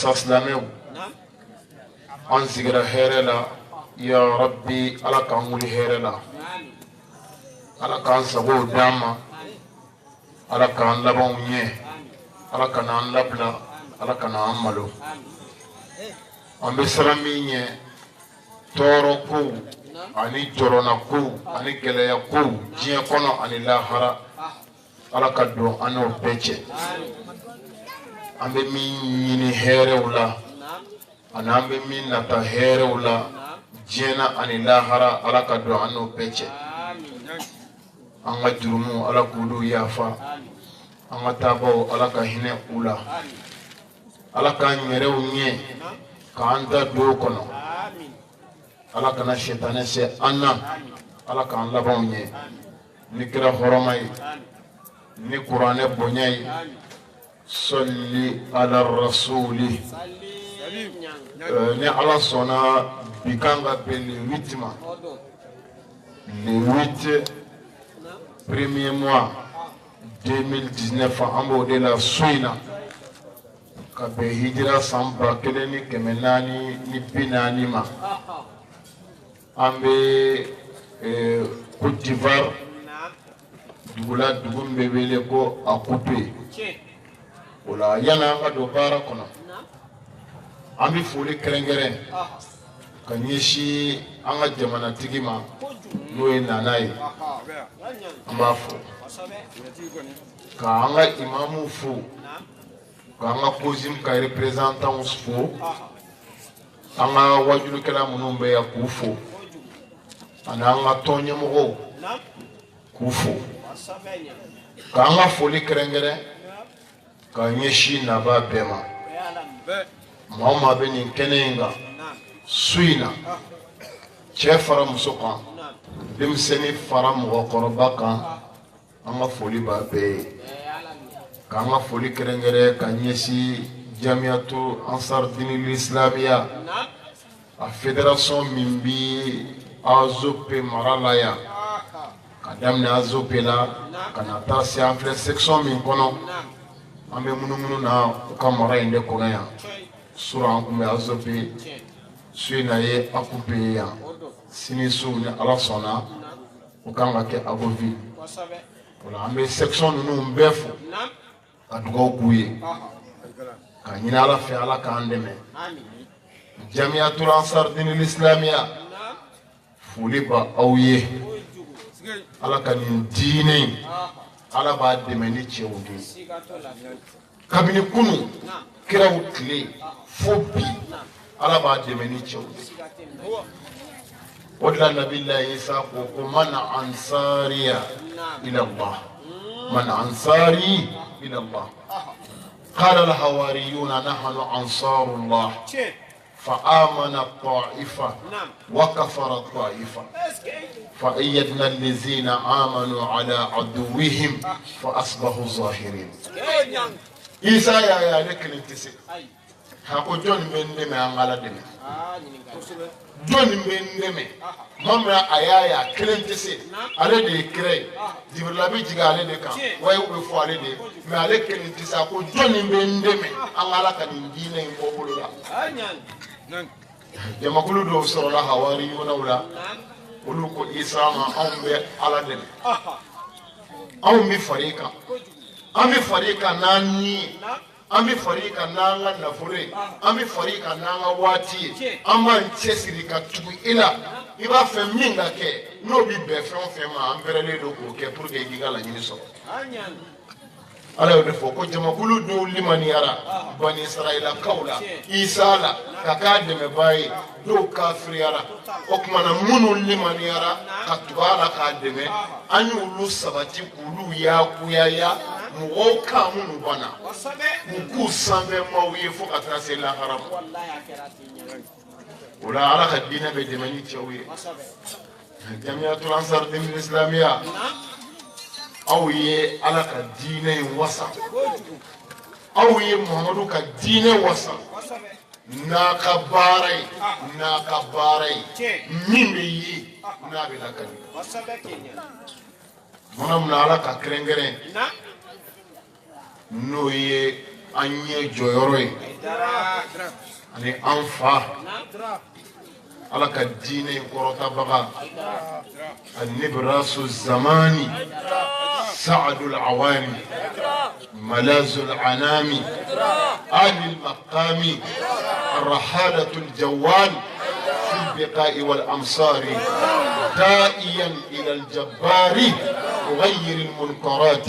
مساسلامو أنزغر هيرلا يا ربي على كامولي هيرلا على كان سبو داما على كان لبونيه على كان لبلا على كان عملو أم بسرمينيه توركو أني جرونكو أني كليكو جيكونو أني لاهرا على كدو أنو بيتشي أم بميني هيرلا أنا بمين نتا هيرلا جينا أني لاهرا على كدو أنو بيتشي أنا جرمو على كودو يافا أنا تابو على كهنة أولا على كان يرو نيه كأنت دو كنو على كنا شيطان سي أنا على كان لبوني نكرا خرماي نقران بنياي صلي على الرسول ني على صنا بكانغا بلي ويتما le 8 premier mois 2019 ambo de la suina kabe hijira samba keleni kemenani ni binani ma ambe Côte d'Ivoire dugula dugum bebele ko akupe wala yana nga do bara kono ambi fuli kerengere kanyishi anga jamana tigima noye nanai ambafu ka anga imamu fu ka anga kozim ka representant fu anga wajulu kala munumbe ya kufu ana anga tonye mogo kufu ka anga foli kerengere ka nyeshi na ba bema mama beni kenenga suina chefara musoka demseni fara mogo koroba kan anga foli ba be ka anga foli kerengere ka nyeshi jamiatu ansar dinil islamia a fédération mimbi azope maralaya kadamne azope la kanata si afle section min kono ambe munumunu na kamara inde kono ya sura ankume azope suina ye akupe ya sinisu ni alasona ukanga ke agovi wala ambe section nunu mbefu adugo kuye kanyina ala fe ala kandeme jamiatul ansar dinil islamia fuliba awye ala kanin dine ala ba demeni chewudi kabini kunu kira utle fobi ala ba demeni chewudi wadla nabillahi isa ko man ansariya ila allah man ansari ila allah قال الحواريون نحن أنصار الله فآمن الطائفة وكفر الطائفة فأيدنا الذين آمنوا على عدوهم فأصبحوا ظاهرين إيسا يا لك الانتسي هاكو جون من دمي أنغالا دمي جون من دمي ممرا آيايا كلنتسي على دي كري جبريل بي جيغا على دي كان واي وفو على دي مي على كلنتسي هاكو جون من دمي أنغالا كان دينا يمبوبولا jamakulu do sorola hawari yona wala ulu ko isa ma ambe ala dem ambe farika nani ambe farika nanga na fure ambe farika nanga wati amma chesiri ka tubu ila iba fe minga ke no bi be fe ma amberele do ko ke pour que giga la nyini so ala yode fo ko jamakulu do limani yara bani israila kawla isala kakade me bayi do kafiri yara okmana munu limani yara katubala kademe anyu lu sabati kulu ya kuyaya muwoka munu bana muku sambe mawiye fo katrase la haram wala ala kadina be demani chawi jamiatul ansar din islamia awye ala ka dine wasa awye muhammadu ka dine wasa na ka barai mimbe yi na be la kan monam na ala ka krengere no ye an ye jɔyɔrɔ ye ani an fa ala ka diinɛ kɔrɔtabaga النبراس الزماني سعد العوامي ملاذ العنام آل المقام الرحالة الجوال في البقاء والأمصار دائيا إلى الجبار مغير المنكرات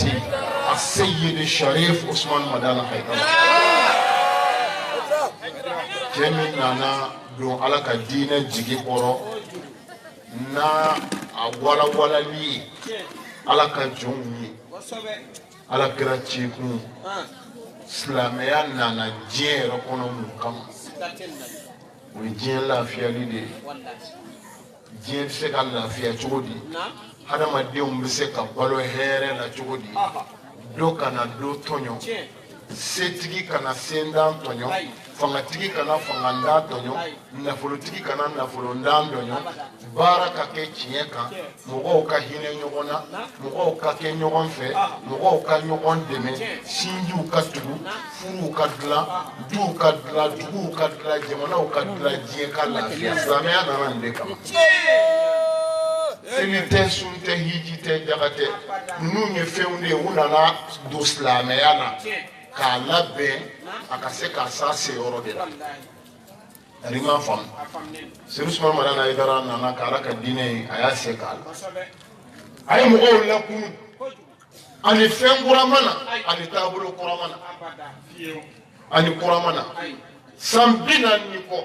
السيد الشريف عثمان مدان حيدر جميعنا دون على كدين جيجي قرو na awala wala li ala ka jonni ala kira ciku islamaya nana diɲɛ yɛrɛ kɔnɔ mun kama o ye diɲɛ lafiyali de ye diɲɛ bɛ se ka lafiya cogo di hadamadenw bɛ se ka balo hɛrɛ la cogo di dɔ kana dɔ tɔɲɔ setigi kana sendan tɔɲɔ fangatigi kana fangandan tɔɲɔ nafolotigi kana nafolondan tɔɲɔ baara ka kɛ tiɲɛ kan mɔgɔw ka hinɛ ɲɔgɔn na mɔgɔw ka kɛ ɲɔgɔn fɛ mɔgɔw ka ɲɔgɔn dɛmɛ sinjiw ka tugu furuw ka dilan duw ka dilan duguw ka dilan jamanaw ka dilan diɲɛ ka lafiya silamɛya nana nin de kama seli tɛ sun tɛ hiji tɛ jaga tɛ ninnu ye fɛnw de ye u nana don silamɛya la k'a labɛn a ka se k'a s'a seyɔrɔ de la ari m'a faamu Seydi Usmane Madani Haidara nana k'ala ka diinɛ ye a y'a se k'a la a ye mɔgɔw lakunu ani fɛn kurama na ani taabolo kurama na ani kurama na san 40 ni kɔ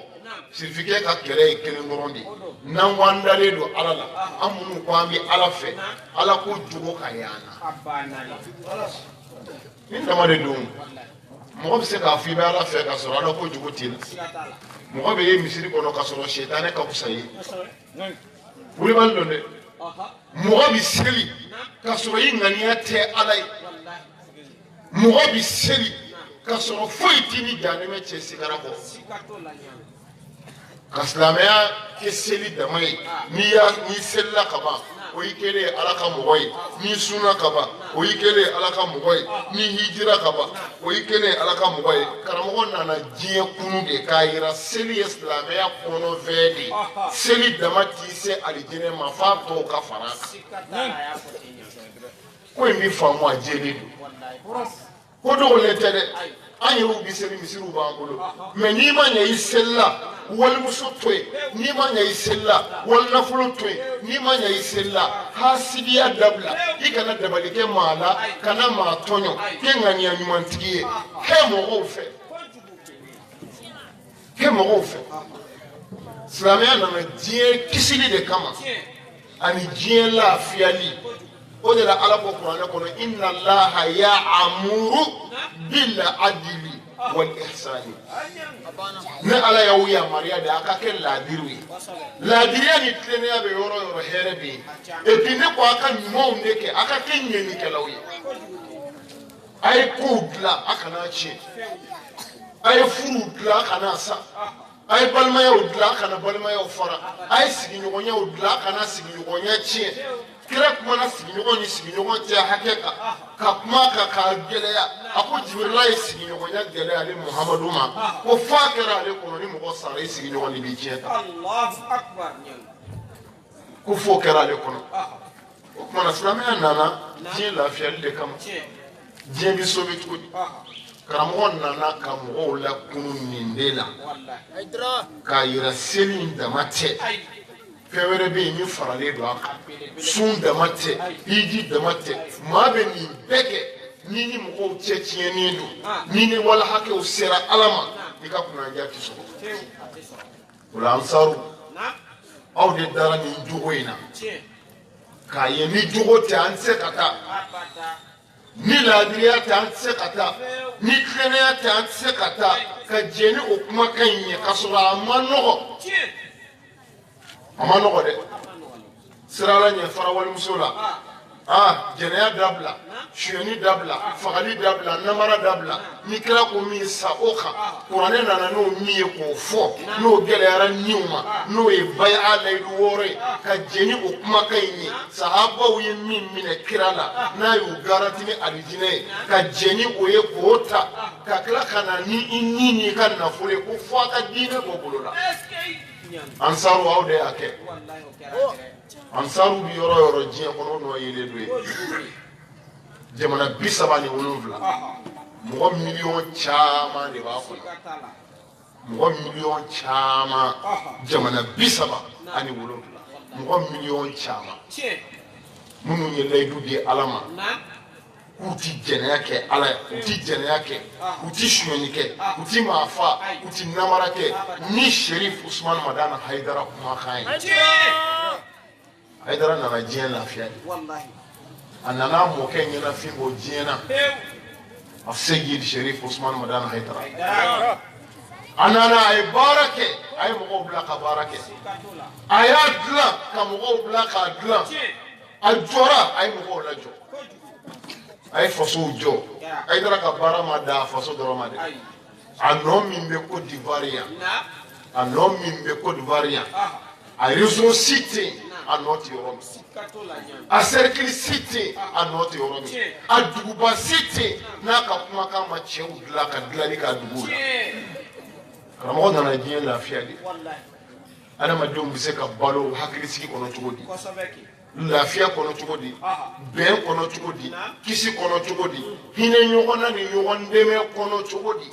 sirifikɛ ka kɛlɛ ye kelen dɔrɔn de ye n'an ko an dalen don ala la an minnu ko an bɛ ala fɛ ala ko jogo ka y'an na ni dama de don mɔgɔ bɛ se k'a fɔ i bɛ ala fɛ ka sɔrɔ ala ko jogo t'i la mɔgɔ bɛ ye misiri kɔnɔ ka sɔrɔ setanɛ ka fisa ye wulibali don dɛ mɔgɔ bɛ seli ka sɔrɔ i ŋaniya tɛ ala ye mɔgɔ bɛ seli ka sɔrɔ foyi t'i ni janɛmɛ cɛ sigara kɔ ka silamɛya kɛ seli dama ye n'i selila ka ban o y'i kɛlen ye ala ka mɔgɔ ye n'i sunna ka ban o y'i kɛlen ye ala ka mɔgɔ ye n'i hijira ka ban o y'i kɛlen ye ala ka mɔgɔ ye karamɔgɔ nana diɲɛ kunu de k'a yira seli ye silamɛya kɔnɔfɛn de ye seli dama t'i se alijinɛ ma f'a tɔw ka fara a kan ko in bɛ faamu a jɛlen don ko dogolen tɛ dɛ an yɛrɛw bɛ seli misiriw b'an bolo mɛ n'i ma ɲɛ i selila walimuso to yen n'i ma ɲɛ i selila walinafolo to yen n'i ma ɲɛ i selila hasidiya dabila i kana dabali kɛ maa la kana maa tɔɲɔ kɛ ŋaniya ɲumantigi ye kɛ mɔgɔw fɛ kɛ mɔgɔw fɛ silamɛya nana diɲɛ kisili de kama ani diɲɛ lafiyali o de la ala ko kuranɛ kɔnɔ inna allaha ya'muru bil adli wal ihsani ne ala y'aw yamaruya de a ka kɛ laadiriw ye laadiriya ni tilennenya bɛ yɔrɔ o yɔrɔ hɛrɛ bɛ yen et puis ne ko a ka ɲumanw de kɛ a ka kɛ ɲɛnikɛlaw ye a ye kow dilan a kana tiɲɛ a ye furuw dilan a kana sa a ye balimayaw dilan a kana balimayaw fara a ye sigiɲɔgɔnyaw dilan a kana sigiɲɔgɔnya tiɲɛ kira kumana sigiɲɔgɔn ni sigiɲɔgɔn cɛ hakɛ kan ka kuma kan k'a gɛlɛya a ko Jibirila ye sigiɲɔgɔnya gɛlɛya ale Muhamadu ma ko f'a kɛra ale kɔnɔ ni mɔgɔ sara i sigiɲɔgɔn de b'i tiɲɛ ta ko f'o kɛra ale kɔnɔ o kumana silamɛya nana diɲɛ lafiyali de kama diɲɛ bɛ sauver cogo di karamɔgɔ nana ka mɔgɔw lakunu nin de la k'a yira seli in dama tɛ fɛn wɛrɛ bɛ yen min faralen don a kan sun dama tɛ hiji dama tɛ maa bɛ nin bɛɛ kɛ ni ni mɔgɔw cɛ tiɲɛnen don ni ni wala hakɛw sera ala ma i ka kunnadiya tɛ sɔrɔ o la ansaru aw de dara nin jogo in na k'a ye ni jogo tɛ an tɛ se ka taa ni laadiriya tɛ an tɛ se ka taa ni tilennenya tɛ an tɛ se ka taa ka jɛ ni o kumakan in ye ka sɔrɔ a ma nɔgɔ. A ma nɔgɔ dɛ sira la ɲɛ fara walimuso la jɛnɛya dabila suyɛni dabila fagali dabila namara dabila ni kira ko min sa o kan kuranɛ nana n'o min ye k'o fɔ n'o gɛlɛyara niw ma n'o ye baya layidu wɔɔrɔ ye ka jɛni o kumakan in ye sahabaw ye min minɛ kira la n'a y'u garanti ni alijinɛ ye ka jɛni o ye k'o ta ka tila ka na ni i ni n'i ka nafolo ye ko fɔ a ka diinɛ bɔ bolo la ansaru aw de y'a kɛ ansaru bi yɔrɔ yɔrɔ diɲɛ kɔnɔ n'o yelen do ye jamana 37 mɔgɔ miliyɔn caman de b'a kɔnɔ mɔgɔ miliyɔn caman jamana 37 mɔgɔ miliyɔn caman minnu ye layidu di Ala ma k'u ti jɛnɛya kɛ Ala ye u ti jɛnɛya kɛ u ti suyɛni kɛ u ti maa fa u ti namara kɛ ni Sherif Usman Madana Haidara kumakan ye Haidara nana diɲɛ lafiya de a nana mɔkɛ ɲɛnafin bɔ diɲɛ na a Seyid Sherif Usman Madana Haidara a nana a ye baara kɛ a ye mɔgɔw bila ka baara kɛ a y'a dilan ka mɔgɔw bila k'a dilan a jɔra a ye mɔgɔw lajɔ a ye fasow jɔ Haidara ka baara ma da a faso dɔrɔn ma dɛ a nɔ min bɛ Côte d'Ivoire yan a réseau si tɛ yen a nɔ tɛ yɔrɔ min a cercle si tɛ yen a nɔ tɛ yɔrɔ min a duguba si tɛ yen n'a ka kumakan ma cɛw dilan ka dilali k'a duguw la karamɔgɔ nana diɲɛ lafiya de adamadenw bɛ se ka balo hakilisigi kɔnɔ cogo di lafiya kɔnɔ cogo di bɛn kɔnɔ cogo di kisi kɔnɔ cogo di hinɛ ɲɔgɔn na ni ɲɔgɔn dɛmɛ kɔnɔ cogo di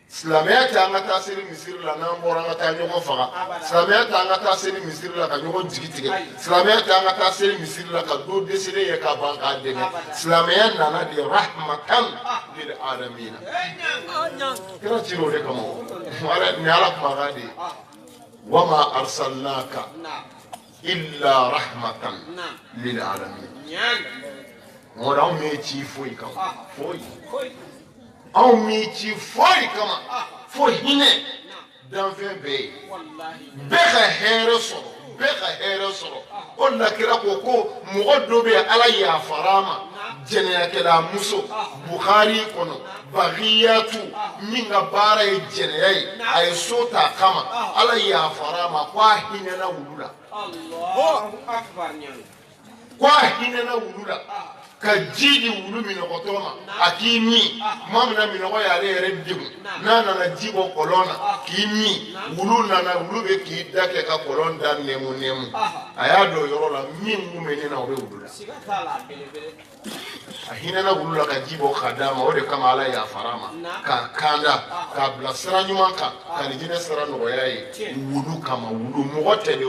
silamɛya tɛ an ka taa seli misiri la n'an bɔra an ka taa ɲɔgɔn faga silamɛya tɛ an ka taa seli misiri la ka ɲɔgɔn jigi tigɛ silamɛya tɛ an ka taa seli misiri la ka do desere ye ka ban k'a dɛmɛ silamɛya nana de rahmatan lil alamina kira cira o de kama ni Ala kumakan de ye wama arsalnaka illa rahmatan lil alamin ŋɔri anw m'e ci foyi kama foyi anw m'i ci foyi kama fo hinɛ danfɛn bɛɛ ye bɛɛ ka hɛrɛ sɔrɔ o de la kira ko mɔgɔ dɔ bɛ yen Ala yafara ma jɛnɛyakɛla muso Bukhari kɔnɔ Baghiyatu min ka baara ye jɛnɛya ye a ye so t'a kama Ala yafara ma ko a hinɛna wulu la ka ji di wulu minɔgɔtɔ ma a k'i min tuma min na minɔgɔ y'ale yɛrɛ degun n'a nana ji bɔ kɔlɔn na k'i min wulu bɛ k'i da kɛ ka kɔlɔn da nɛmu a y'a dɔn yɔrɔ la min kun bɛ ne na o bɛ wulu la a hinɛna wulu la ka ji bɔ k'a d'a ma o de kama Ala yafara ma k'a kanda k'a bila sira ɲuman kan ka ni jinɛ sira nɔgɔya ye wulu kama mɔgɔ tɛ dɛ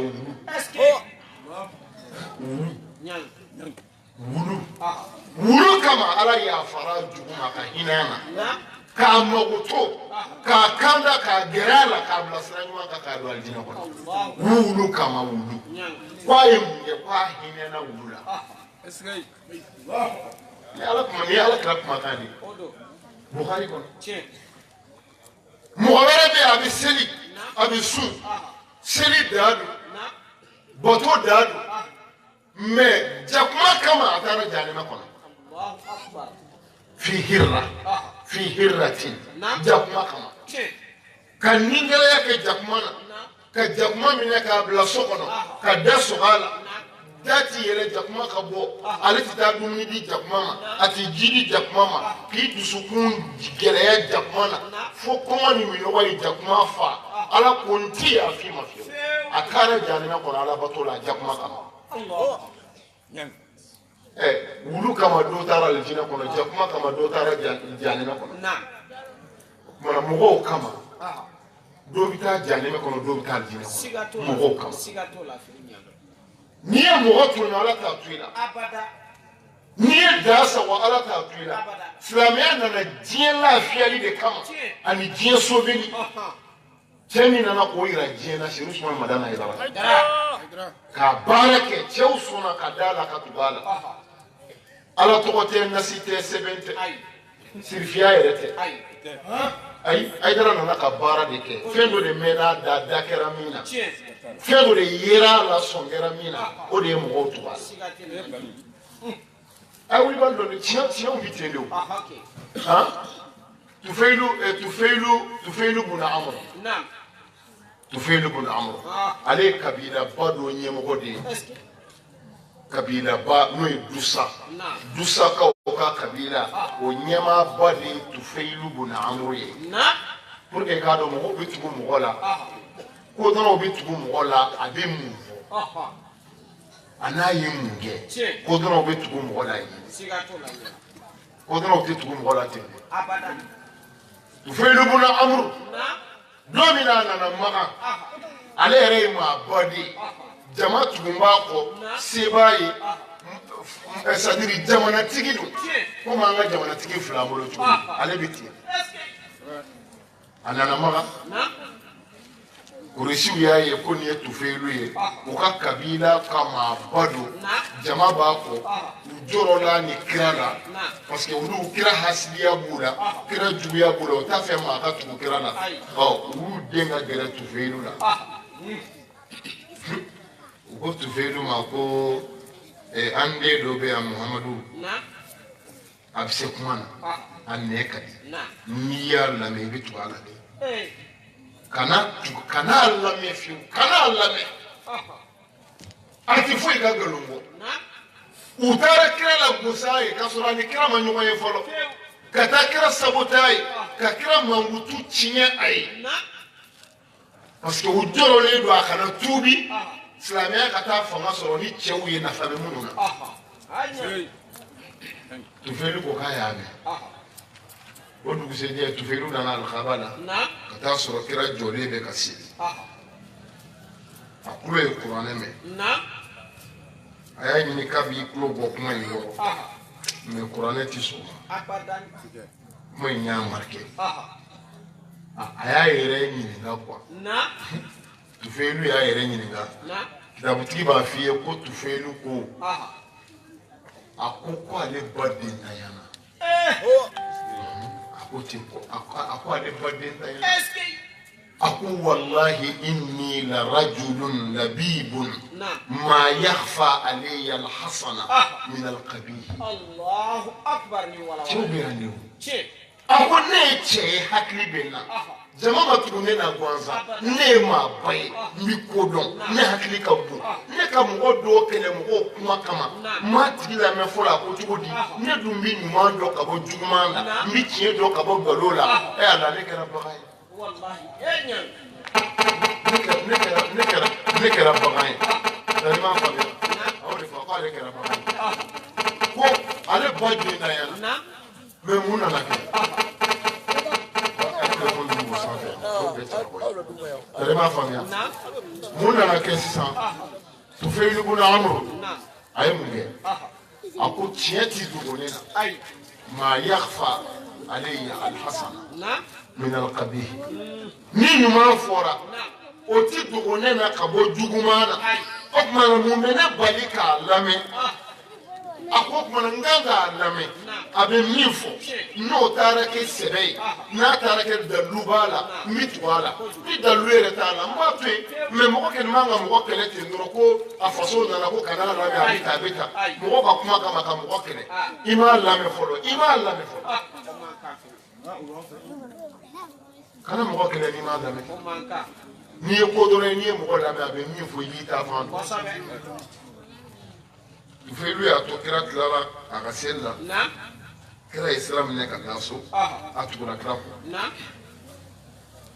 wulu kama Ala yafara jugu ma ka hinɛ na k'a mago to k'a kanda k'a gɛrɛ a la k'a bila sira ɲuman kan k'a don alijinɛ kɔnɔ wulu kama k'a ye mun kɛ k'a hinɛna wulu la ni Ala kira kumakan de Bukhari kɔnɔ mɔgɔ wɛrɛ bɛ yen a bɛ seli a bɛ sun seli da don bato da don mais jakuma kama a taara jahanama kɔnɔ fi hirratin jakuma kama ka ningɛlɛya kɛ jakuma na ka jakuma minɛ k'a bila so kɔnɔ ka da sɔgɔ a la da ti yɛlɛ jakuma ka bɔ ale ti taa dumuni di jakuma ma a ti ji di jakuma ma k'i dusukun gɛlɛya jakuma na fo kɔngɔ ni minɔgɔ ye jakuma fa Ala ko n ti yafi ma fiyewu a taara jahanama kɔnɔ Ala bato la jakuma kama wulu kama dɔ taara alijinɛ kɔnɔ jakuma kama dɔ taara jahanama kɔnɔ kumana mɔgɔw kama dɔ bɛ taa jahanama kɔnɔ dɔ bɛ taa alijinɛ kɔnɔ mɔgɔw kama n'i ye mɔgɔ to yen Ala t'a to i la n'i ye da sago Ala t'a to i la silamɛya nana diɲɛ lafiyali de kama ani diɲɛ sobeli cɛ min nana k'o yira diɲɛ na Sherif Usman Madana Haidara ka baara kɛ cɛw sɔnna ka da la ka tugu a la Ala tɔgɔ tɛ nasi tɛ sɛbɛn tɛ sirifiya yɛrɛ tɛ ayi Haidara nana ka baara de kɛ fɛn dɔ de mɛnna da kɛra min na fɛn dɔ de yera la sɔn kɛra min na o de ye mɔgɔw tugu a la Ah oui, bon, le tien, on vit le. Hein? Tu fais le bon amour. Tu fais le bon amour. Allez, Kabila, pas de Niemogodi. Kabila, pas, nous, Doussa. Doussa, Kabila, au Niema, Badi, tu fais le bon amour. Pour que Gado Mogo, tu go Mogola. Quand on a tu go Mogola, à des mouvements. Anaye munge kodona obetu kumgola yi kodona obetu kumgola tene tufelu buna amru domina na maga ale yere ma body jama tugumba ko sebayi sadiri jamana tigidu ko manga jamana tigi flamolo tu ale biti anana maga Kuresiu ya ye koni ye tufelu ye uka kabila kama bado jama bako ujorola ni kirana parce que ulu kira hasiliya bula kira jubiya bula ota fe ma ka tu kirana ulu denga gere tufelu la uko tufelu ma ko ande dobe ya Muhammadu abse kumana aneka niya la me bitu ala de kana lame fiu kana lame ati foi ga galongo utara kira la gusai kasura ni kira manyo ye folo kata kira sabotai ka kira mangutu chinya ai parce que ujoro le do akana tubi islamia kata fanga soro ni chewu ye na fabe mununa tu felu ko kaya ame Odu kusaidia tufelu na al-khabala kata soro kira jole be kasiri akule Qur'an me aya ni kabi kulo bo kuma yo me Qur'an ti so mo nya marke aya yere ni nga kwa tufelu ya yere ni nga da buti ba fiye ko tufelu ko akoko ale bade na yana أقول والله إني لرجل لبيب ما يخفى علي الحسن من القبيح الله أكبر شو بيعني أقول نيتشي حكلي بينا زمان تقولنا كوانزا نيما باي ميكودون نحكلي كابو نكام غدو كلام غو كما كما ما تجيلا مفولا كوتشودي ندم بين ماندو كابو جمانا ميتشي دو كابو غلولا إيه الله نكرا بغاي والله إيه نكرا بغاي ما فاهم أولي فقال نكرا بغاي كو على باجي نايا ممونا نكرا ma famia muna na kesa tu fais le bon amour ay munge ako tieti dugonena ay ma yakhfa alayya al-hasan min al-qabih ni ma fora o ti dugonena kabo jugumana ok mana mumena balika lame ako mana nganga lame abe mifo no tarake sebei na tarake dalubala mitwala ni daluere tala mbapwe me moko ken manga moko kele tindro ko afaso na ko kana la ya bitabeta moko ba kuma kama kama moko kele ima la me folo kana moko kele ni ma da me ni ko do ni moko la me abe mifo yita fan tu fais lui à ton kira clara à Rassela kira islam ne ka naso a tukura kira ko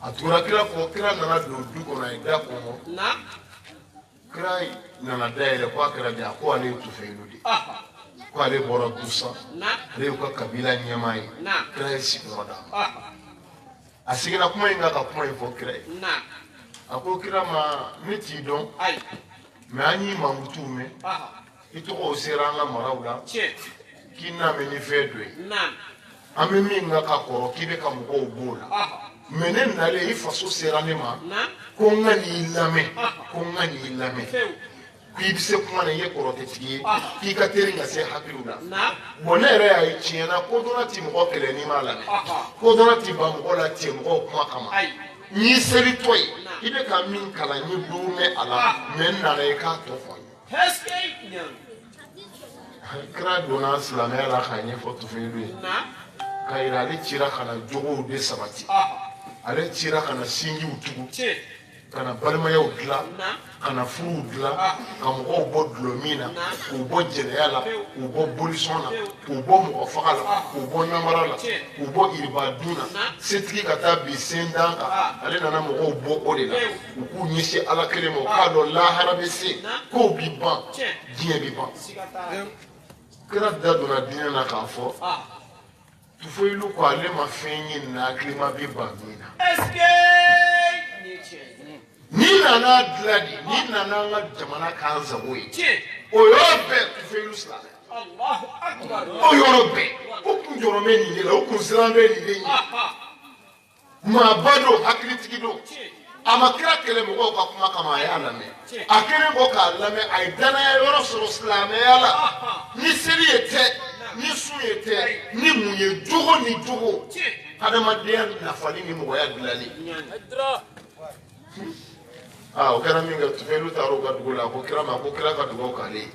a tukura kira ko kira nana do du ko na ida ko mo kira nana daile ko kira ja ko ale tu fais lui ko ale bora dusa ale ko kabila nyamai kira si roda asigina kuma inga ka kuma ifo kira ako kira ma meti don me anyi mangutume ito seranga marawla kina meni fedwe ame minga ka koro kibe ka mko bola menen nale ifaso serane ma ko ngani lame bibise kuma na ye koro tetiye ki ka teringa se hakiuna bonere ay chiena ko dona ti mko kele ni mala ko dona ti ba mko la ti mko kuma kama ni seri toy ibe ka min kala ni dume ala men na le ka to fo kira donna silamɛya la k'a ɲɛfɔ Tufailu ye k'a yira ale cira ka na jogow de sabati ale cira ka na sinjiw tugu ka na balimayaw dilan ka na furuw dilan ka mɔgɔw bɔ dulɔmin na k'u bɔ jɛnɛya la k'u bɔ bolisɔn na k'u bɔ mɔgɔ faga la k'u bɔ namara la k'u bɔ iribadun na setigi ka taa bin sen dan kan ale nana mɔgɔw bɔ o de la u k'u ɲɛsin ala kelen ma u k'a dɔn lahara bɛ se kow bi ban diɲɛ bi ban kira da donna diinɛ na k'a fɔ Tufailu ko ale ma fɛn ye nin na hakilima bɛ ban min na ni nana dilan de ni nana an ka jamana k'an sago ye o yɔrɔ bɛɛ Tufailu silamɛ o yɔrɔ bɛɛ o kun jɔrɔ bɛ nin de la o kun siran bɛ nin de ye maaba don hakilitigi don a ma kira kɛlɛmɔgɔw ka kuma kama a y'a lamɛn a kelen ko k'a lamɛn a ye danaya yɔrɔ sɔrɔ silamɛya la ni seli ye tɛ ni su ye tɛ ni mun ye jogo ni jogo adamadenya nafali ni mɔgɔya dilanli o kɛra min kɛ Tufailu taara o ka dugu la ko kira ma ko kira ka dugawu k'ale ye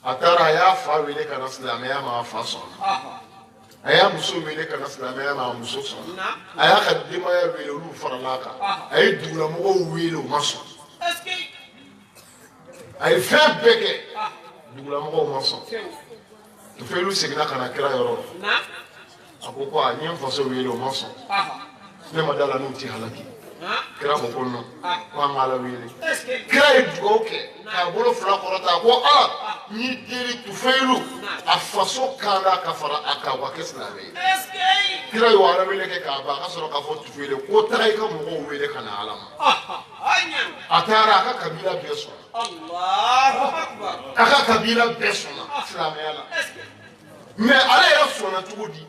a taara a y'a fa wele ka na silamɛya ma a fa sɔnna a y'a muso wele ka na silamɛya ma a muso sɔnna a y'a ka denbaya wele olu farala kan a ye dugulamɔgɔw wele u ma sɔn a ye fɛn bɛɛ kɛ dugulamɔgɔw ma sɔn Tufailu seginna ka na kira yɔrɔ a ko ko a ɲɛ n faso wele o ma sɔn ne ma da la n'u ti halaki kira ko ko non ko an k'ala wele kira ye dugawu kɛ k'a bolo fila kɔrɔta a ko n'i deli Tufailu a faso kanda ka fara a kan wa kɛ silamɛ ye kira ye ala wele kɛ k'a ban a ka sɔrɔ k'a fɔ Tufailu ko taa i ka mɔgɔw wele ka na ala ma a taara a ka kabila bɛɛ sɔnna a ka kabila bɛɛ sɔnna silamɛya la mais ala yɛrɛ sɔnna cogo di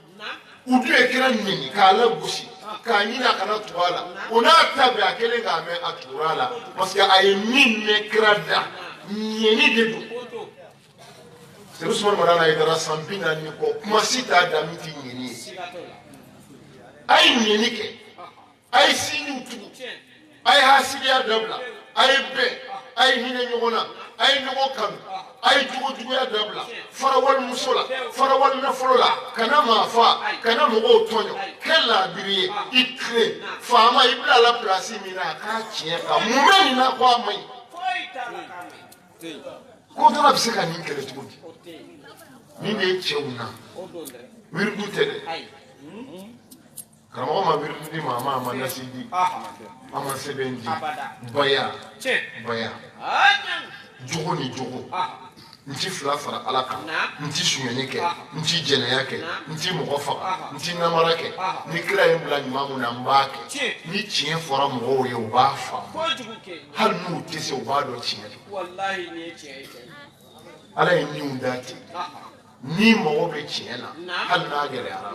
u dun ye kira ɲini k'a lagosi k'a ɲini a kana tugu a la o n'a ta bɛɛ a kelen k'a mɛn a tugura a la parce que a ye min mɛn kira da ɲɛni de don Seydou Ousmane Madane Aidara san 40 kɔ kuma si t'a da min tɛ ɲɛni ye a ye ɲɛni kɛ a ye sinjiw tugu a ye hasidiya dabila a ye bɛn a ye hinɛ ɲɔgɔn na a ye ɲɔgɔn kanu a ye juguya dabila fara wali muso la fara wali nafolo la kana maa fa kana mɔgɔw tɔɲɔ kɛ laadiri ye i tilen faama i bila la pilasi min na a k'a tiɲɛ kan mun bɛ nin na ko a man ɲi ko dɔrɔn bɛ se ka nin kɛlɛ cogo di nin de ye cɛw na wiridu tɛ dɛ karamɔgɔ ma wiridu di maa ma a ma nasi di a ma sɛbɛn di baya jogo ni jogo n ti fila fara ala kan n ti suɲɛni kɛ n ti jɛnɛya kɛ n ti mɔgɔ faga n ti namara kɛ ni kira ye n bila ɲuman mun na n b'a kɛ ni tiɲɛ fɔra mɔgɔw ye u b'a faamu hali n'u tɛ se u b'a dɔn tiɲɛ don ala ye niw da ten ni mɔgɔ bɛ tiɲɛ na hali n'a gɛlɛyara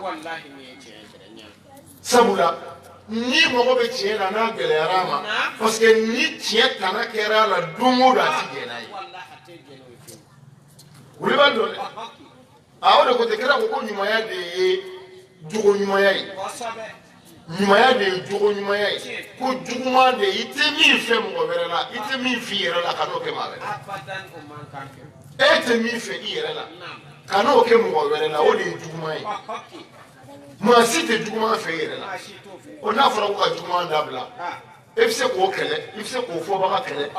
sabula ni mɔgɔ bɛ tiɲɛ na n'a gɛlɛyara a ma parce que ni tiɲɛ tana kɛra a la don o don a ti jɛn n'a ye wuli b'a dɔn dɛ o de ko tɛ kira ko ɲumanya de ye jogo ɲumanya ye ɲumanya de ye jogo ɲumanya ye ko juguman de i tɛ min fɛ mɔgɔ wɛrɛ la i tɛ min f'i yɛrɛ la ka n'o kɛ maa wɛrɛ e tɛ min fɛ i yɛrɛ la ka n'o kɛ mɔgɔ wɛrɛ la o de ye juguman ye maa si tɛ juguman fɛ i yɛrɛ la o n'a fɔra ko ka juguman dabila e bɛ se k'o kɛlɛ i bɛ se k'o fɔbaga kɛlɛ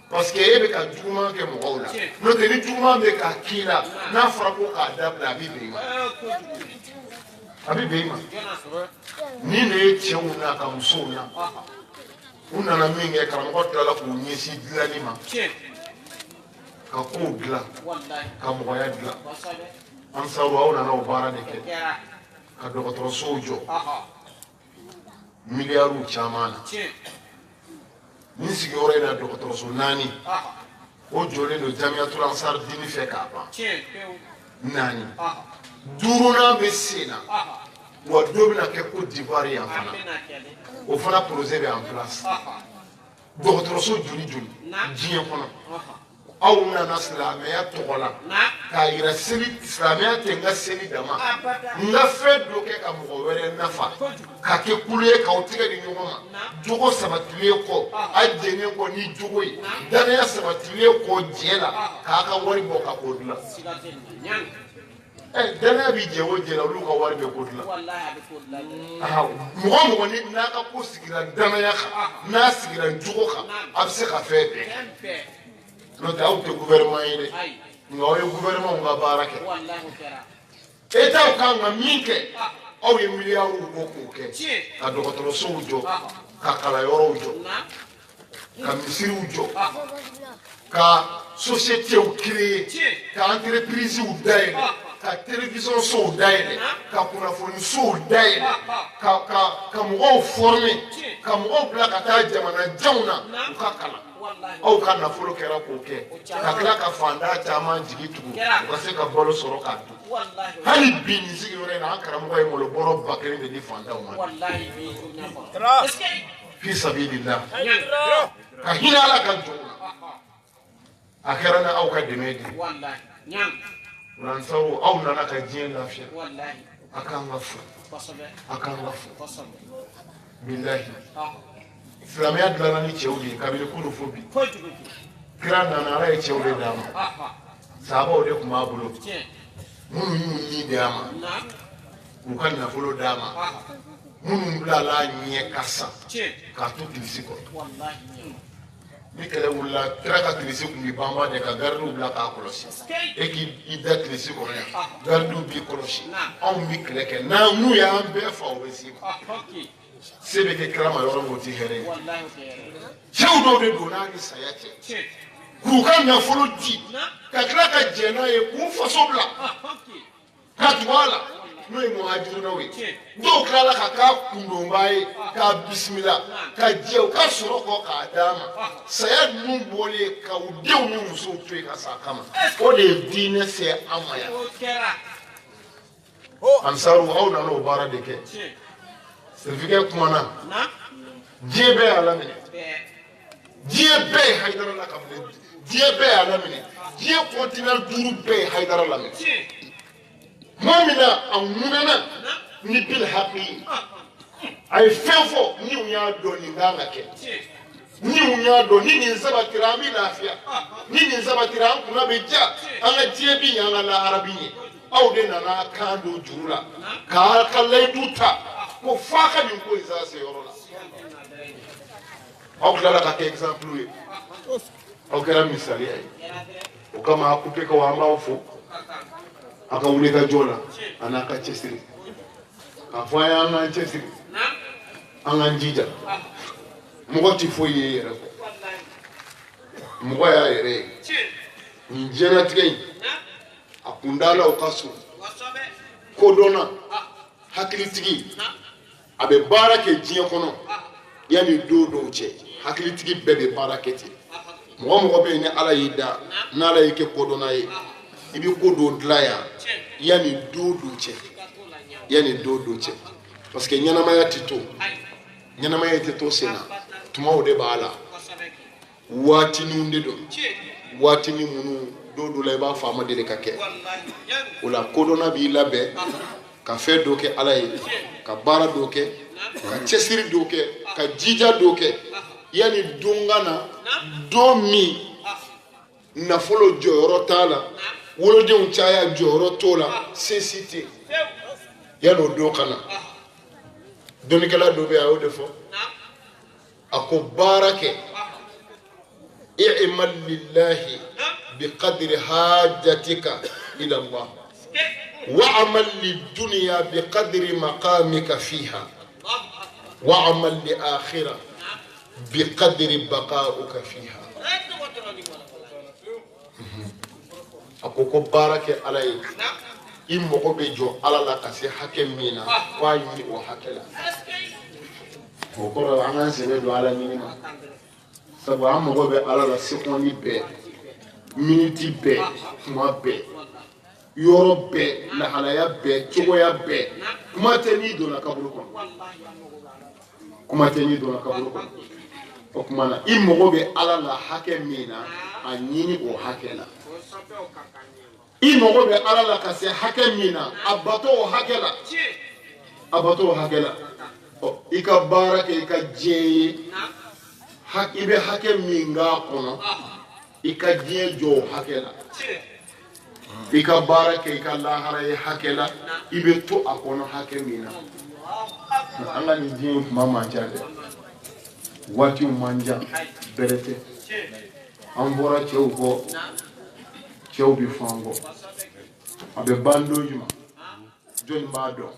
parce que e bɛ ka juguman kɛ mɔgɔw la n'o tɛ ni juguman bɛ ka k'i la n'a fɔra ko k'a dabila a bɛ bɛn i ma a bɛ bɛn i ma ni ne ye cɛw n'a ka musow na u nana min kɛ karamɔgɔ tilala k'u ɲɛsin dilanni ma ka kow dilan ka mɔgɔya dilan an saru aw nana o baara de kɛ ka dɔgɔtɔrɔsow jɔ miliyariw caman na nin sigiyɔrɔ in na dɔgɔtɔrɔso 4 o jɔlen don Jamiatul Ansar dini fɛ k'a ban 4 5nan bɛ sen na wa dɔ bɛna kɛ Côte d'Ivoire yan fana o fana projet bɛ en place dɔgɔtɔrɔso joli diɲɛ kɔnɔ aw nana silamɛya tɔgɔ la k'a yira seli silamɛya tɛ n ka seli dama n ka fɛn dɔ kɛ ka mɔgɔ wɛrɛ nafa k'a kɛ kulu ye k'aw tigɛ di ɲɔgɔn ma jogo sabatilen kɔ a jɛnnen kɔ ni jogo ye danaya sabatilen kɔ jɛ la k'a ka wari bɔ ka k'o dilan danaya bi jɛ o jɛ la olu ka wari bɛ k'o dilan mɔgɔ mɔgɔ ni n'a ka ko sigira danaya kan n'a sigira jogo kan a bɛ se ka fɛn bɛɛ n'o tɛ aw tɛ gouvernement ye dɛ nka aw ye gouvernement ka baara kɛ État kan ka min kɛ aw ye miliyariw bɔ k'o kɛ ka dɔgɔtɔrɔsow jɔ ka kalanyɔrɔw jɔ ka misiriw jɔ ka sociétéw créer ka entreprisew dayɛlɛ ka télévision sow dayɛlɛ ka kunnafoni sow dayɛlɛ ka mɔgɔw former ka mɔgɔw bila ka taa jamana janw na u ka kalan aw ka nafolo kɛra k'o kɛ ka tila ka fanda caman jigi tugu u ka se ka balo sɔrɔ k'a dun hali bi nin sigiyɔrɔ in na an karamɔgɔ ye malobɔrɔ 1000 de di fandaw ma fi sabilillah ka hinɛ Ala ka jɔnw na a kɛra ni aw ka dɛmɛ de ye lansaw aw nana ka diɲɛ lafiya a k'an ka fo a k'an ka fo bilahi silamɛya dilanna ni cɛw de ye kabini kunu fo bi kira nana Ala ye cɛw de d'a ma sahabaw de tun b'a bolo minnu y'u ni d'a ma k'u ka nafolo d'a ma minnu bilala ɲɛ ka san k'a to kilisi kɔrɔ ni kɛlɛ wulila kira ka kilisi kun bi banba de ka gardiw bila k'a kɔlɔsi e k'i da kilisi kɔrɔ yan gardiw b'i kɔlɔsi anw bi kɛlɛ kɛ n'u y'an bɛɛ fa o bɛ s'i ma se bɛ kɛ kira ma yɔrɔ min o tɛ hɛrɛ ye cɛw dɔw de don n'a ni saya cɛ k'u ka nafolo di ka tila ka jɛn n'a ye k'u faso bila ka tugu a la n'o ye muhajirinaw ye dɔw tilala ka k'a kundonba ye k'a bisimila ka jɛ u ka sɔrɔ kɔ k'a d'a ma saya ninnu bɔlen ka u denw ni musow to yen ka sa kama o de ye diinɛ se an ma yan ansaru aw nana o baara de kɛ sirifikɛ kumana diɲɛ bɛɛ y'a laminɛ diɲɛ bɛɛ ye Hayidara lakaminɛ diɲɛ bɛɛ y'a laminɛ diɲɛ continent 5 bɛɛ ye Hayidara laminɛ maa min na a ŋunana ni bil haqi a ye fɛn fɔ ni u y'a dɔn nin kan ka kɛ ni u y'a dɔn ni nin sabatira an bɛ lafiya ni nin sabatira an kunna bɛ ja an ka diɲɛ bi ɲɛ an ka lahara bi ɲɛ aw de nana kan don juru la k'a ka layidu ta ko f'a ka nin ko in s'a se yɔrɔ la aw tilala ka kɛ exemple ye aw kɛra misaliya ye o kama a kupe kaw an b'aw fo a ka wuli ka jɔ la a n'a ka cɛsiri k'a fɔ an y'an k'an cɛsiri an k'an jija mɔgɔ tɛ foyi ye yɛrɛ kɔ mɔgɔ y'a yɛrɛ ye nin diɲɛlatigɛ in a kundalaw ka so kodɔnna hakilitigi a bɛ baara kɛ diɲɛ kɔnɔ yanni don dɔw cɛ hakilitigi bɛɛ bɛ baara kɛ ten mɔgɔ mɔgɔ bɛ yen ni Ala y'i da n'Ala y'i kɛ kodɔnna ye i bɛ ko dɔ dilan yan yanni don dɔw cɛ yanni don dɔw cɛ parce que ɲɛnamaya tɛ to ɲɛnamaya tɛ to sen na tumaw de b'a la waatininw de don waatinin minnu don dɔ la i b'a fɔ a ma deli ka kɛ o la kodɔnna b'i labɛn ka fɛn dɔ kɛ Ala ye ka baara dɔ kɛ ka cɛsiri dɔ kɛ ka jija dɔ kɛ yanni don ka na don min nafolo jɔyɔrɔ t'a la wolodenw caya jɔyɔrɔ t'o la se si tɛ yanni o don ka na dɔnnikɛla dɔ bɛ yen a y'o de fɔ a ko baara kɛ i'mal lillahi biqadri hajatika ila Allah wa'amal lidunya biqadri maqamika fiha wa'amal li akhirah biqadri baqa'uka fiha a ko baara kɛ Ala ye i mago bɛ jɔ Ala la ka se hakɛ min na k'a ɲini o hakɛ la o kɔrɔ an k'an sɛbɛ don Ala ɲini ma sabu an mago bɛ Ala la sekondi bɛɛ miniti bɛɛ kuma bɛɛ yɔrɔ bɛɛ lahalaya bɛɛ cogoya bɛɛ kuma tɛ n'i donna kaburu kɔnɔ kuma tɛ n'i donna kaburu kɔnɔ o kuma na i mago bɛ ala la hakɛ min na a ɲini o hakɛ la i mago bɛ ala la ka se hakɛ min na a bato o hakɛ la a bato o hakɛ la i ka baara kɛ i ka diɲɛ ye i bɛ hakɛ min k'a kɔnɔ i ka diɲɛ jɔ o hakɛ la i ka baara kɛ i ka lahara ye hakɛ la i bɛ to a kɔnɔ hakɛ min na an ka nin diɲɛ kuma man ca dɛ waatiw man ca bɛrɛ tɛ an bɔra cɛw kɔ cɛw bɛ fan kɔ a bɛ ban don jumɛn jɔnni b'a dɔn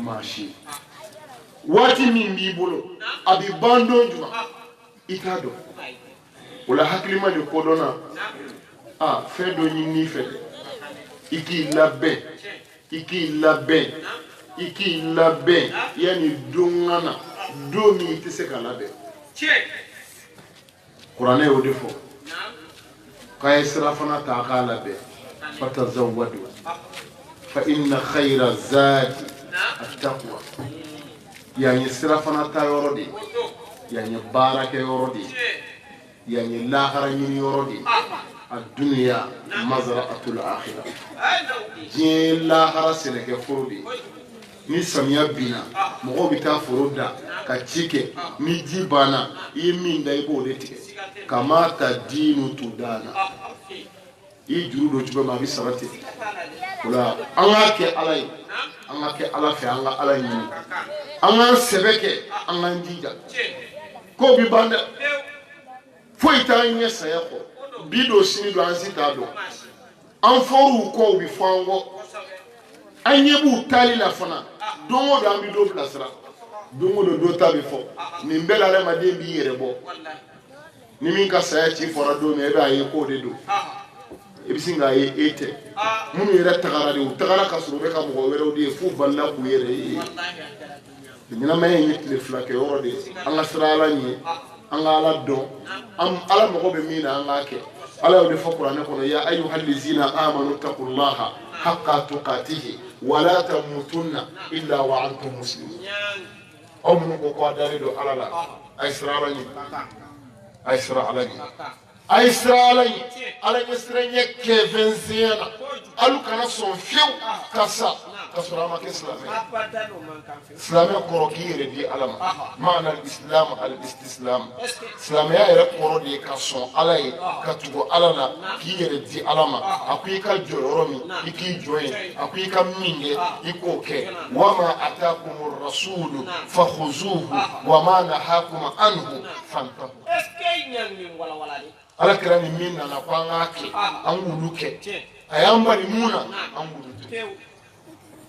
maa si waati min b'i bolo a bɛ ban don jumɛn i t'a dɔn o la hakilima de kodɔnna fɛn dɔ ɲini fɛ i k'i labɛn i k'i labɛn i k'i labɛn yanni don ka na don min i tɛ se ka labɛn kuranɛ y'o de fɔ k'a ye sira fana ta a k'a labɛn fatazawwadu fa inna khayra zaadi at-taqwa yan ye sira fana ta yɔrɔ de yan ye baara kɛ yɔrɔ de yan ye lahara ɲini yɔrɔ de a duniya mazra'atul akhirah diɲɛ lahara sɛnɛkɛ foro de ni samiya binna mɔgɔw bɛ taa foro da ka ci kɛ ni ji banna i ye min da i b'o de tigɛ kama ta diinu tudana i juru don cogo min a bɛ sabati o la an k'a kɛ ala ye an ka kɛ ala fɛ an ka ala ɲini an k'an sɛbɛ kɛ an k'an jija ko bi ban dɛ foyi t'an ɲɛ saya kɔ bi don sini don an si t'a dɔn an fɔr'u kɔ u bɛ fɔ an kɔ an ɲɛ b'u taali la fana don o don an bɛ dɔ bilasira don o don dɔ ta bɛ fɔ nin bɛɛ la adamaden b'i yɛrɛ bɔ ni min ka saya ci fɔra don min e b'a ye k'o de don i bɛ sin k'a ye e tɛ minnu yɛrɛ tagara de u tagara ka sɔrɔ u bɛ ka mɔgɔ wɛrɛw de ye f'u balila k'u yɛrɛ ye ɲɛnamaya in ye tile fila kɛ yɔrɔ de ye an ka sira ala ɲɛ an ka ala dɔn ala mago bɛ min na an k'a kɛ ala y'o de fɔ kuranɛ kɔnɔ ya ayyuhal lizina amanu taqullaha haqqa tuqatihi wa la tamutunna illa wa antum muslimun aw minnu ko k'a dalen don ala la a ye sira ala ɲɛ a ye sira ala ɲɛ a ye sira ala ɲɛ ala ɲɛ sira ɲɛ kɛ fɛn seɲɛ na alu kana sɔn fiyewu ka sa ka sɔrɔ a ma kɛ silamɛ silamɛ kɔrɔ k'i yɛrɛ di ala ma maana islam al istislam silamɛya yɛrɛ kɔrɔ de ye ka sɔn ala ye ka tugu ala la k'i yɛrɛ di ala ma a ko i ka jɔ yɔrɔ min i k'i jɔ yen a ko i ka min kɛ i k'o kɛ wa ma ataakumur rasulu fakhuzuhu wa ma nahakum anhu fantahu ala kɛra ni min nana ko an k'a kɛ an k'olu kɛ a y'an bali mun na an k'olu to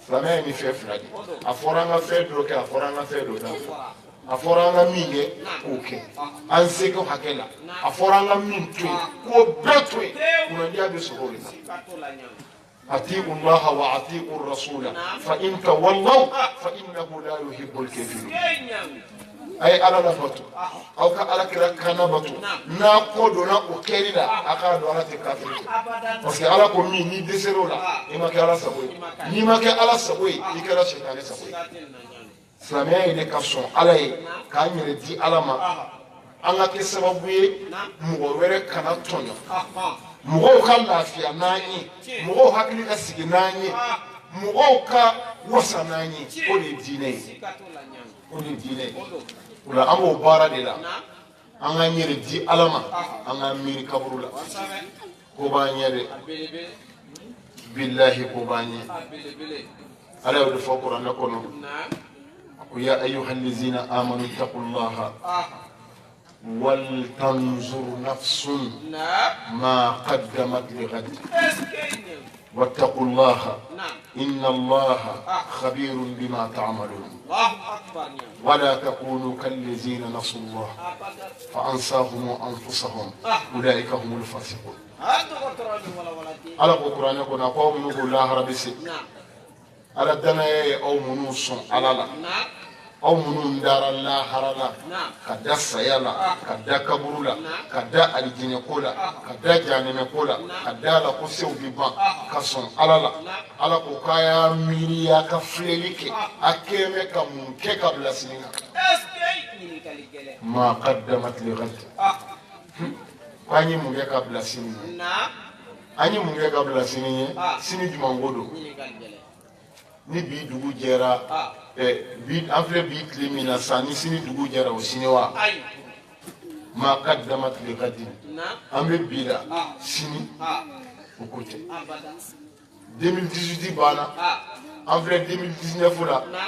silamɛya ye ni fɛn fila de a fɔra an ka fɛn dɔ kɛ a fɔra an ka fɛn dɔ dabila a fɔra an ka min kɛ k'o kɛ an seko hakɛ la a fɔra an ka min to yen k'o bɛɛ to yen kunnadiya bɛ sɔrɔ o de la atiiu llaha wa atiiu rasula fa in tawallaw fa innahu la yuhibbul kafirin a ye ala labato aw ka ala kira kana bato n'a ko donna o kɛli la a k'a dɔn ala tɛ kafiri parce que ala ko min n'i dɛsɛr'o la i ma kɛ ala sago ye n'i ma kɛ ala sago ye i kɛra sɛtane sago ye silamɛya ye de ka sɔn ala ye k'an yɛrɛ di ala ma an ka kɛ sababu ye mɔgɔ wɛrɛ kana tɔɲɔ mɔgɔw ka lafiya n'an ye mɔgɔw hakili ka sigi n'an ye mɔgɔw ka wasa n'an ye o de ye diinɛ ye o de ye diinɛ ye o la an b'o baara de la an k'an yɛrɛ di ala ma an k'an miiri kaburu la ko b'an ɲɛ dɛ bilahi ko b'an ɲɛ ala y'o de fɔ kuranɛ kɔnɔ ko ya ayyuhal lizina amanu taqullaha wal tanzur nafsun ma qaddamat lighad واتقوا الله إن الله خبير بما تعملون ولا تكونوا كالذين نسوا الله فأنساهم أنفسهم أولئك هم الفاسقون على القرآن يقول قوم يقول الله رب السبت على الدنيا أو منوس على الله aw minnu dara lahara la ka da saya la ka da kaburu la ka da alijinɛko la ka da jahanɛmɛko la ka da la ko sew bɛ ban ka sɔn ala la ala ko k'a y'a miiri a ka filɛli kɛ a kɛlen bɛ ka mun kɛ ka bila sini kan Nyini kaligele. ما قدمت لغد أني مونجا قبل سنين Na. أني مونجا قبل سنين سنين جمانغودو Nyini kaligele. ni bi dugu jɛra bi an filɛ bi tile min na san ni sini dugu jɛra o sini wa Ay. ma qaddamat li ghadin Na. an bɛ bi la sini o ko tɛ Abada. 2018 banna an filɛ 2019 la Na.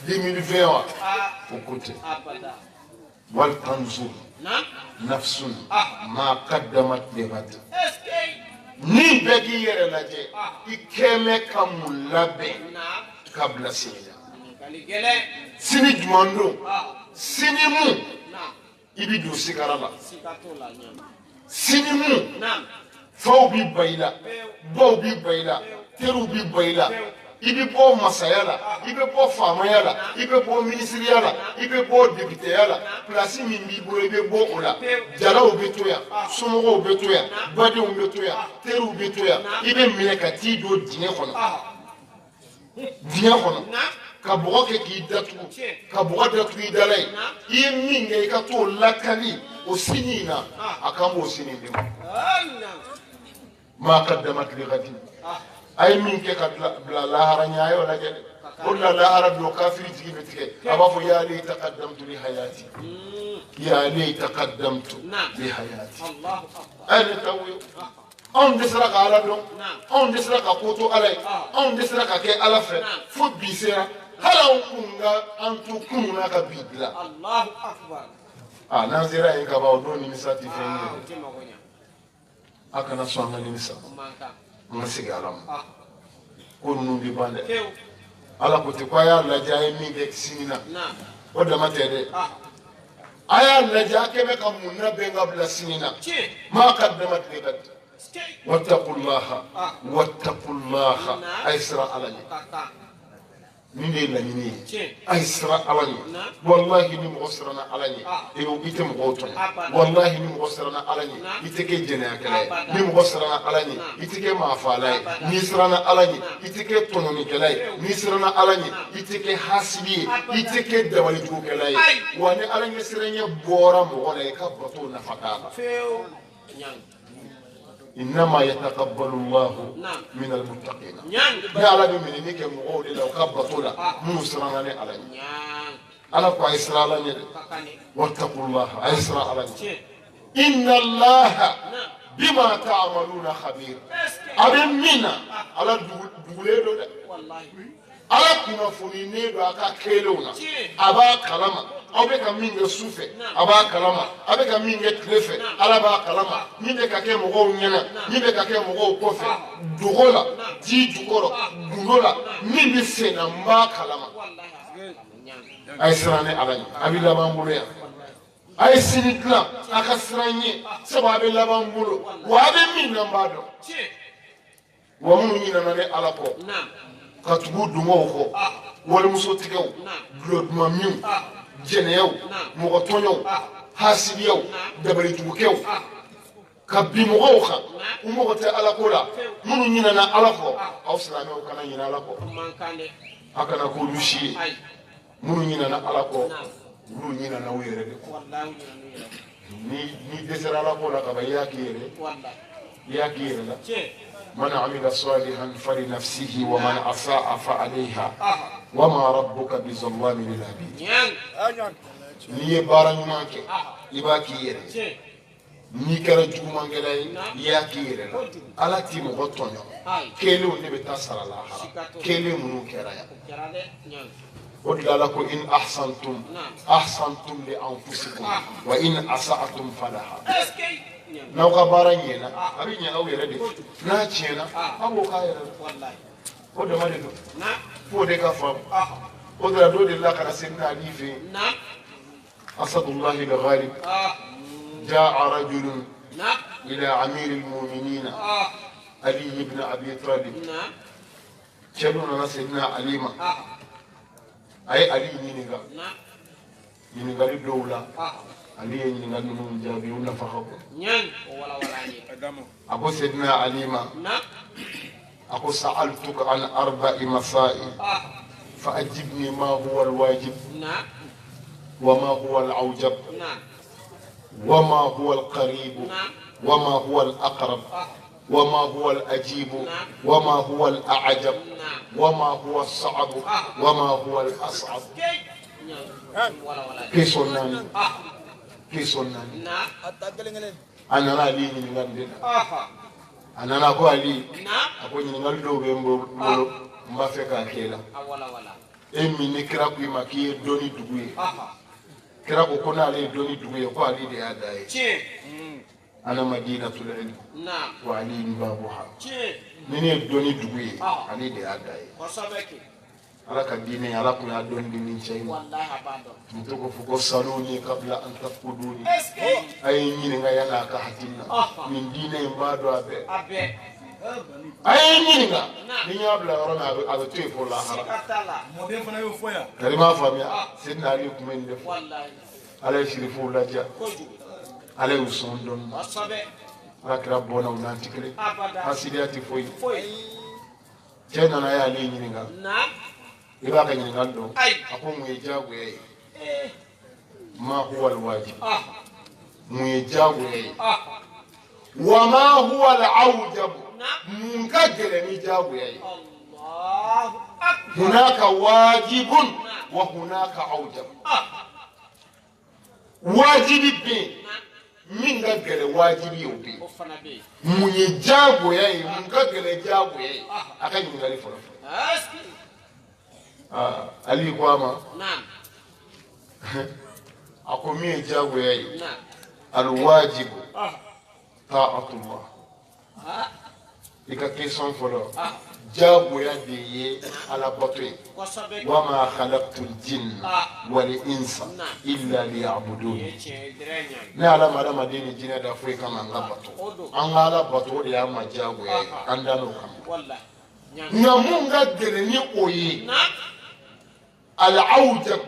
2020 wa o ko tɛ Abada. wal tanzur Na. nafsun ma qaddamat li ghadin Eske. ni bɛɛ k'i yɛrɛ lajɛ i kɛmɛ ka mun labɛn Na. ka bila sini la Nyini kaligele. sini jumɛn don sini mun Na. i bi don sigara la Sikato la nyama. sini mun Na. faw bi ba i la baw bi ba i la teriw bi ba i la i bɛ bɔ masaya la i bɛ bɔ faamaya la i bɛ bɔ minisiriya la i bɛ bɔ depiteya la pilasi min b'i bolo i bɛ bɔ o la jalaw bɛ to yan somɔgɔw bɛ to yan badenw bɛ to yan teriw bɛ to yan i bɛ minɛ ka t'i don dingɛ kɔnɔ dingɛ kɔnɔ ka bɔgɔ kɛ k'i datugu ka bɔgɔ datugu i dala ye i ye min kɛ i ka t'o lakali o sini in na a kan b'o sini de ma maa qaddamat li ghadin a ye min kɛ ka bila lahara ɲɛ a y'o lajɛ dɛ o de la lahara don kafiri jigi bɛ tigɛ a b'a fɔ ya laita qaddamtu li hayati ya laita qaddamtu li hayati Allahu akbar. a ye ne ta wuyo anw dɛsɛra ka ala dɔn anw dɛsɛra ka ko to ala ye anw dɛsɛra ka kɛ ala fɛ fo bi sera hali anw kun ka an to kunun na ka bi dilan Allahu akbar. n'an sera yen ka ban o don nimisa tɛ fɛn ye dɛ Ti magonya. a kana sɔn an ka nimisa Manka. an ka segin ala ma ko ninnu bɛ ban dɛ Kew. ala ko ten ko a y'a lajɛ a ye min kɛ sini na Na. o dama tɛ dɛ a y'a lajɛ a kɛ bɛ ka mun labɛn ka bila sini na Chi. maa qaddamat li ghad Stay. wattaqullaha wattaqullaha a ye siran ala ɲɛ Kaka. nin de ye laɲini ye Chi. a ye siran ala ɲɛ walahi ni mɔgɔ siranna ala ɲɛ i tɛ mɔgɔw tɔɲɔ walahi ni mɔgɔ siranna ala ɲɛ i tɛ kɛ jɛnɛyakɛla ye ni mɔgɔ siranna ala ɲɛ i tɛ kɛ maafaala ye n'i siranna ala ɲɛ i tɛ kɛ tɔɲɔnikɛla ye n'i siranna ala ɲɛ i tɛ kɛ hasidi ye i tɛ kɛ dabalijugukɛla ye wa ni ala ɲɛ siranɲɛ bɔra mɔgɔ la i ka bato nafa t'a la Few. Nyang. innama yataqabbalu llahu min almuttaqina Nyang. ni ala bɛ minɛni kɛ mɔgɔw de la u ka bato la minnu siranna ni ala ɲɛ Nyang. ala ko a ye siran ala ɲɛ dɛ Kakane. wattaqullaha a ye siran ala ɲɛ Chi. inna allaha Na. bima ta'maluna khabir Eske. a bɛ min na ala dugulen don dɛ Wallahi. ala kunnafonilen don a ka kɛlenw na a b'a kalama aw bɛ ka min kɛ su fɛ a b'a kalama a bɛ ka min kɛ tile fɛ ala b'a kalama min bɛ ka kɛ mɔgɔw ɲɛna min bɛ ka kɛ mɔgɔw kɔfɛ dogo la ji jukɔrɔ gundo la min bɛ sen na n b'a kalama Wallahi. Nyang. a ye siran ni ala ɲɛ a bɛ laban bolo yan a ye sini dilan a ka siran ɲɛ sabu a bɛ laban bolo wa a bɛ min na n b'a dɔn Chi. wa minnu ɲinana ni ala kɔ Na. ka tugu dunŋɔw kɔ walimusotigɛw dulɔdumaminw jɛnɛyaw mɔgɔ tɔɲɔw hasidiyaw dabalijugukɛw ka bin mɔgɔw kan u mɔgɔ tɛ ala ko la minnu ɲinana ala kɔ aw silamɛw kana ɲina ala kɔ Mankane. a kana k'olu si ye Ay. minnu ɲinana ala kɔ olu ɲinana u yɛrɛ de kɔ Wallahi. Nyang. ni dɛsɛra ala ko la kaban i y'a k'i yɛrɛ Wallahi. i y'a k'i yɛrɛ la Chi. من عمل صالحا فلنفسه ومن أساء فعليها وما ربك بظلام للعبيد Nyang. n'i ye baara ɲuman kɛ i b'a k'i yɛrɛ ye Chi. n'i kɛra jugumankɛla ye i y'a k'i yɛrɛ la ala t'i mɔgɔ tɔɲɔ Ay. kelenw de bɛ taa sara lahara kelen minnu kɛra yan Kerade. Nyang. o de la ala ko in ahsantum ahsantum li anfusikum wa in asa'atum falaha Eske. Nyang. n'aw ka baara ɲɛna a bɛ ɲɛ aw yɛrɛ de fɛ n'a tiɲɛna aw b'o k'a yɛrɛ la Wallahi. o dama de don Na. fo de ka faamu o de la dɔ delila ka na se bɛna ali fɛ yen Na. asadullahi al-ghalib jaa rajulun Na. ila amiri al-mu'minina ali ibn abi talib Na. cɛ dɔ nana se bɛna ali ma a ye ali ɲininka Na. ɲininkali dɔw la ali ye ɲininkali ninnu jaabi u nafa ka bon Nyang. Wala wala ni. a ko sedina ali ma Na. a ko sa'altuka an arba'i masail fa ajibni ma huwa al-wajib Na. وما هو الأوجب نعم وما هو القريب نعم وما هو الأقرب وما هو الأجيب وما هو الأعجب وما هو الصعب وما هو الأصعب كيسوناني كيسوناني أنا لا لي من عندنا أنا لا أقول لي أقول من عندو بيمبو ما فيك كيلا إمي نكرا كوي ما كي دوني دوي كرا كونا عليه دوني دوي كوا عليه ده هذا أنا مدينة العلم وعلي بابها نيني دوني دوي عليه ده هذا على كديني على كل أدون دين شيء نتوقف فوق سالوني قبل أن تفقدوني أي نين غيانا كهتنا من ديني بعدو أبي أي نين غا نين أبلا ورنا أبي توي فولا هرا مودين فنا يوفيا كلمة فاميا سيدنا علي كمين دف على شريف ولا جا على وسون دون على كرابونا ونانتكلي هسيداتي فوي جانا نايا علي نين غا إذا كان ينقلون أقوم يجاوي ما هو الواجب ميجاوي وما هو العوجب منكجل ميجاوي هناك واجب وهناك عوجب واجب بين من كجل واجب يوبي ميجاوي من كجل جاوي أكن ينقل فرق Ali kwama naam akomie jago yayi alwajibu ta'atullah ika question folo jago ya deye ala batwe wama khalaqtul jinna wal insa illa liya'budun ne ala madama dini jinna da fwe kama ngabato an ala bato ya ma jago yayi andano kam wallahi nyamunga gereni oyi العوجب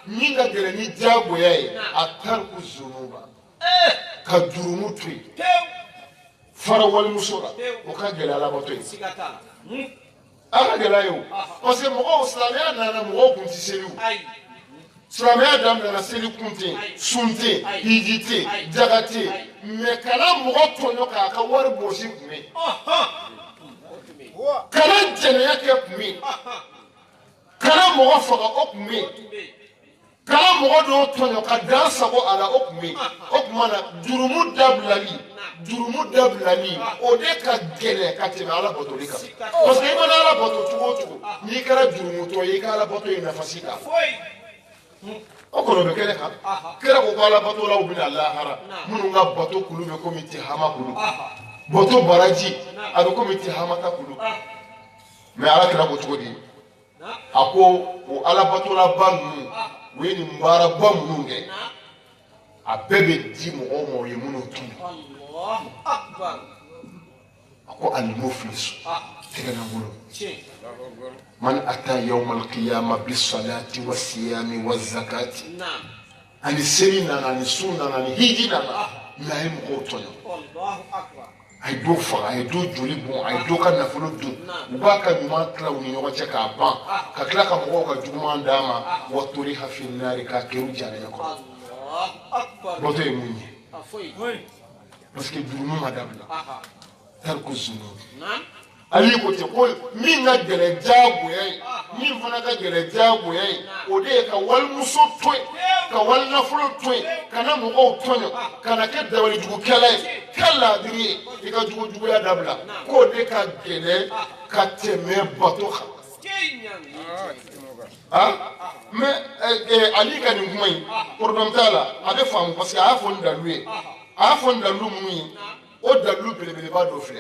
مين قدرني جابوا ياي أترك الذنوب كجرمتي فروا المسورة وكجل على بطوي أكجل أيو بس مغو إسلامي أنا مغو كنت سلو إسلامي أدم أنا سلو كنت سنتي هيجتي جغتي مكلا مغو تونيوكا كوار بوشي كمي كلا جنيا كمي kala mɔgɔ faga o kun bɛ yen kala mɔgɔ dɔw tɔɲɔ ka dan sago a la o kun bɛ yen o tuma na jurumu dabilali o de ka gɛlɛn ka tɛmɛ ala batoli kan parce que i mana ala bato cogo o cogo n'i kɛra jurumutɔ ye i ka ala bato ye nafasi kan o kɔrɔ bɛ kɛnɛ kan kira ko ko ala batolaw bɛna lahara minnu ka bato kulu bɛ komi tihama kulu bato baraji a bɛ komi tihamata kulu mais ala kira ko cogo di ako o alabatola banu we ni mbara bamu nge abebe di mo omo ye munu tu Allahu akbar ako al muflis tegana ngulo man ata yawm al qiyamah bis salati was siyami waz zakati naam ani serina na ni sunna na ni hijina na him ko tonyo Allahu akbar ay do fa ay do joli bon ay do ka nafolo do uba ka nyuma kla uni nyoga cheka ban ka kla ka mo ka juma ndama wa turiha fi nari ka kiru jana yako Allah akbar boto e munye afoi parce que durumu madabla tarku zunu na ali ko te ko min ga gele jago yayi min fana ga gele jago yayi o de ka wal muso toy ka wal nafolo toy kana mo ko tonyo kana ke dawali jugu kala kala diri e ka jugu ya dabla ko de ka gele ka teme bato kha mais ali ka ni kuma yi problem tala abe fam parce que a fon dalu mu o dalu bele ba do fle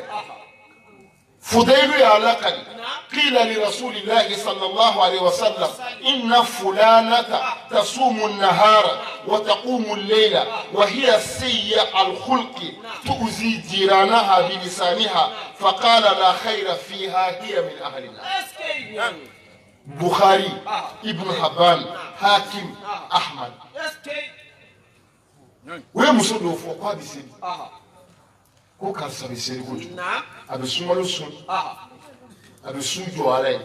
فضيل يا لقد قيل لرسول الله صلى الله عليه وسلم إن فلانة تصوم النهار وتقوم الليل وهي سيء الخلق تؤذي جيرانها بلسانها فقال لا خير فيها هي من أهل النار بخاري ابن حبان حاكم أحمد ويمسلوا فوقها بسيدي ko karisa bɛ seli kojugu a bɛ sunkalo sun a bɛ sun jɔ ala ye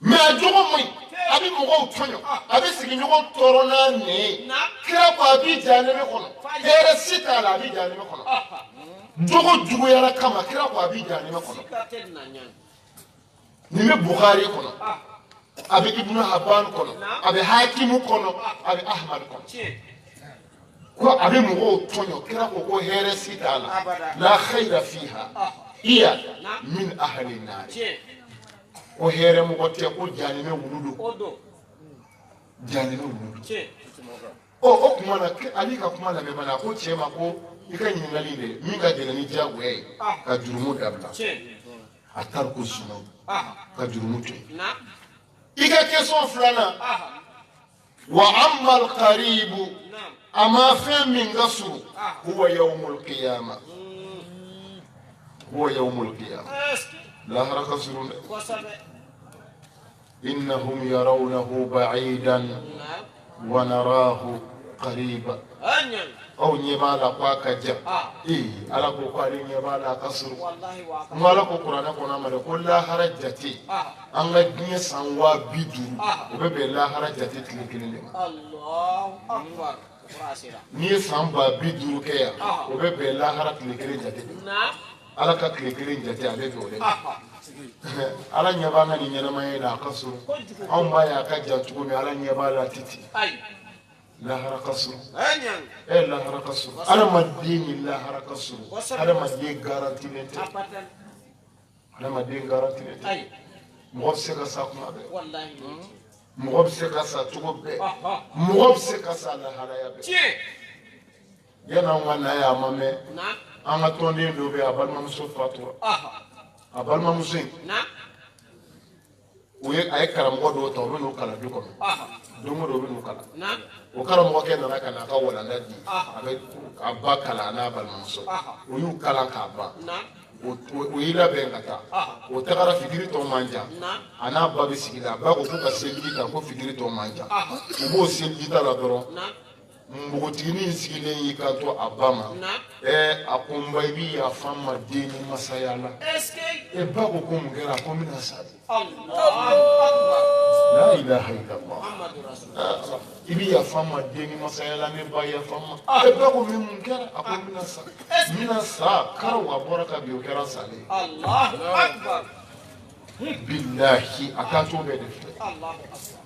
mais a jogo man ɲi abi mɔgɔw tɔɲɔ a bɛ sigiɲɔgɔn tɔɔrɔ n'a nɛ ye kira ko a b'i jahanɛmɛ kɔnɔ hɛrɛ si t'a la a b'i jahanɛmɛ kɔnɔ jogo juguyara kama kira ko a b'i jahanɛmɛ kɔnɔ nin bɛ Bukhari kɔnɔ a bɛ Ibn Habban kɔnɔ a bɛ Hakimu kɔnɔ a bɛ Ahmad kɔnɔ ko a bɛ mɔgɔw tɔɲɔ kira ko hɛrɛ si t'a la la khayra fiha hiya min ahli an-nar ko hɛrɛ mɔgɔ tɛ ko jahanɛmɛ wulu don jahanɛmɛ wulu o kuma na Ali ka kuma lamɛn bana ko cɛ ma ko i ka ɲininkali de min ka gɛlɛn ni diyagoya ye ka jurumu dabila a tariku sunnah ka jurumu to yen i ka question filanan wa amma al-qaribu ama fɛn min ka surun huwa yawmul qiyamah huwa yawmul qiyamah lahara ka surun dɛ innahum yarawnahu ba'idan wa narahu qariba aw ɲɛ b'a la k'a ka jan ala ko k'ale ɲɛ b'a la a ka surun n ko ala ko kuranɛ kɔnɔ a ma dɛ ko lahara jate an ka diɲɛ san 50,000 o bɛ bɛn lahara jate tile kelen de ma n'i ye san 50,000 kɛ yan o bɛ bɛn lahara tile kelen jate de ma ala ka tile kelen jate ale bɛ o de ala ɲɛ b'an ka nin ɲɛnamaya la a ka surun anw b'a ye a ka jan cogo min ala ɲɛ b'a la titi lahara ka surun lahara ka surun adamaden ni lahara ka surun adamaden garantilen tɛ adamaden garantilen tɛ mɔgɔ bɛ se ka sa kuma bɛɛ mɔgɔ bɛ se ka sa cogo bɛɛ mɔgɔ bɛ se ka sa laharaya bɛɛ yan'an ka na ye a ma mɛn an ka tɔnden dɔ bɛ yen a balimamuso fatura a balimamuso in a ye karamɔgɔ dɔw ta u bɛ n'u kalan du kɔnɔ don o don u bɛ n'u kalan o karamɔgɔkɛ nana ka na a ka walanda di a bɛ a ba kalan n'a balimamuso o y'u kalan k'a ban o y'i labɛn ka taa o tagara fitiri tɔ man jan a n'a ba bɛ sigi la a ba ko k'u ka seliji ta ko fitiri tɔ man jan u b'o seliji ta la dɔrɔn npogotiginin sigilen y'i kanto a ba ma a ko n ba i b'i yafa n ma den ni masaya la ba ko ko mun kɛra a ko n bɛna sa de la ilaha illallah i b'i yafa n ma den ni masaya la ne ba yafa n ma ba ko min mun kɛra a ko n bɛna sa karaw a bɔra ka bin o kɛra salen billahi a t'a to bɛɛ de filɛ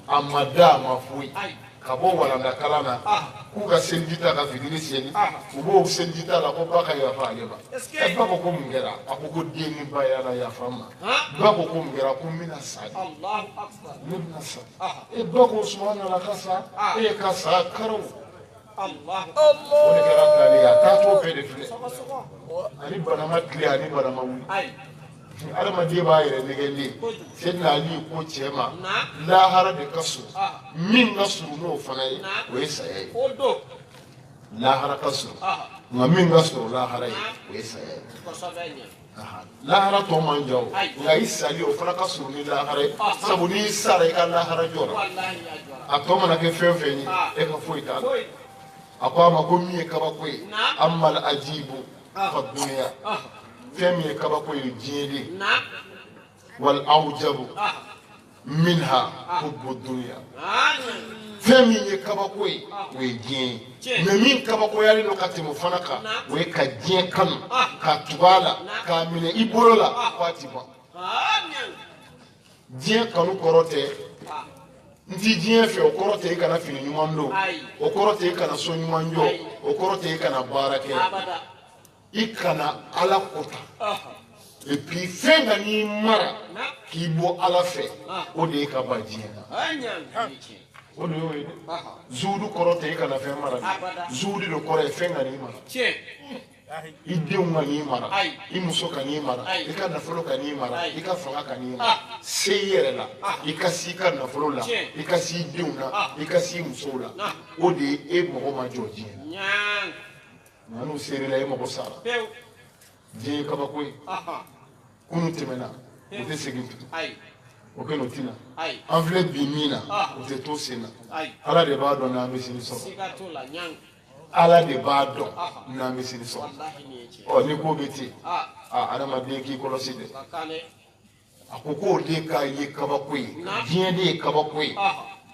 a ma da a ma foyi ka bɔ walanda kalan na k'u ka seliji ta ka fitiri seli u b'o seliji ta la ko ba ka yafa ale ma ba ko ko mun kɛra a ko ko den ni ba y'ala yafa n ma ba ko ko mun kɛra ko n bɛna sa de ne bɛna sa ba ko subhanallah ka sa ka sa karaw o de kɛra bilali ye a t'a to bɛɛ de filɛ ani bana ma tile ani bana ma wuli adamaden b'a yɛrɛ nɛgɛlen Seydina Ali ko cɛ ma lahara de ka surun min ka surun n'o fana ye o ye saya ye lahara ka surun nka min ka surun lahara ye o ye saya ye lahara tɔ man jan o nka i sali o fana ka surun ni lahara ye sabu n'i sara i ka lahara jɔra a tɔ mana kɛ fɛn fɛn ye e ka foyi t'a la a ko a ma ko min ye kabako ye amal ajibu fa dunya fɛn min ye kabako ye diɲɛ de wal awjabu minha hubbu dunya fɛn min ye kabako ye o ye diɲɛ ye mɛ min kabakoyalen don ka tɛmɛ o fana kan o ye ka diɲɛ kanu ka tugu a la k'a minɛ i bolo la f'a ti ban diɲɛ kanu kɔrɔ tɛ n ti diɲɛ fɛ o kɔrɔ tɛ i kana fini ɲuman don o kɔrɔ tɛ i kana so ɲuman jɔ o kɔrɔ tɛ i kana baara kɛ i kana ala kota et puis fɛn ka n'i mara k'i bɔ ala fɛ o de ye ka ban diɲɛ na o de y'o ye dɛ zuhudu kɔrɔ tɛ i kana fɛn mara zuhudu de kɔrɔ ye fɛn ka n'i mara i denw ka n'i mara i muso ka n'i mara i ka nafolo ka n'i mara i ka fanga ka n'i mara se i yɛrɛ la i ka se i ka nafolo la i ka se i denw na i ka se i musow la o de ye e mɔgɔ ma jɔ diɲɛ na nka n'u serila e mɔgɔ sara diɲɛ ye kabako ye kunu tɛmɛna o tɛ segin tugun o kɛ n'o tina an filɛ bi min na o tɛ to sen na ala de b'a dɔn n'an bɛ sini sɔrɔ ala de b'a dɔn n'an bɛ sini sɔrɔ ɔ ni ko bɛ ten adamaden k'i kɔlɔsi dɛ akoko de ka ye kabako ye diɲɛ de ye kabako ye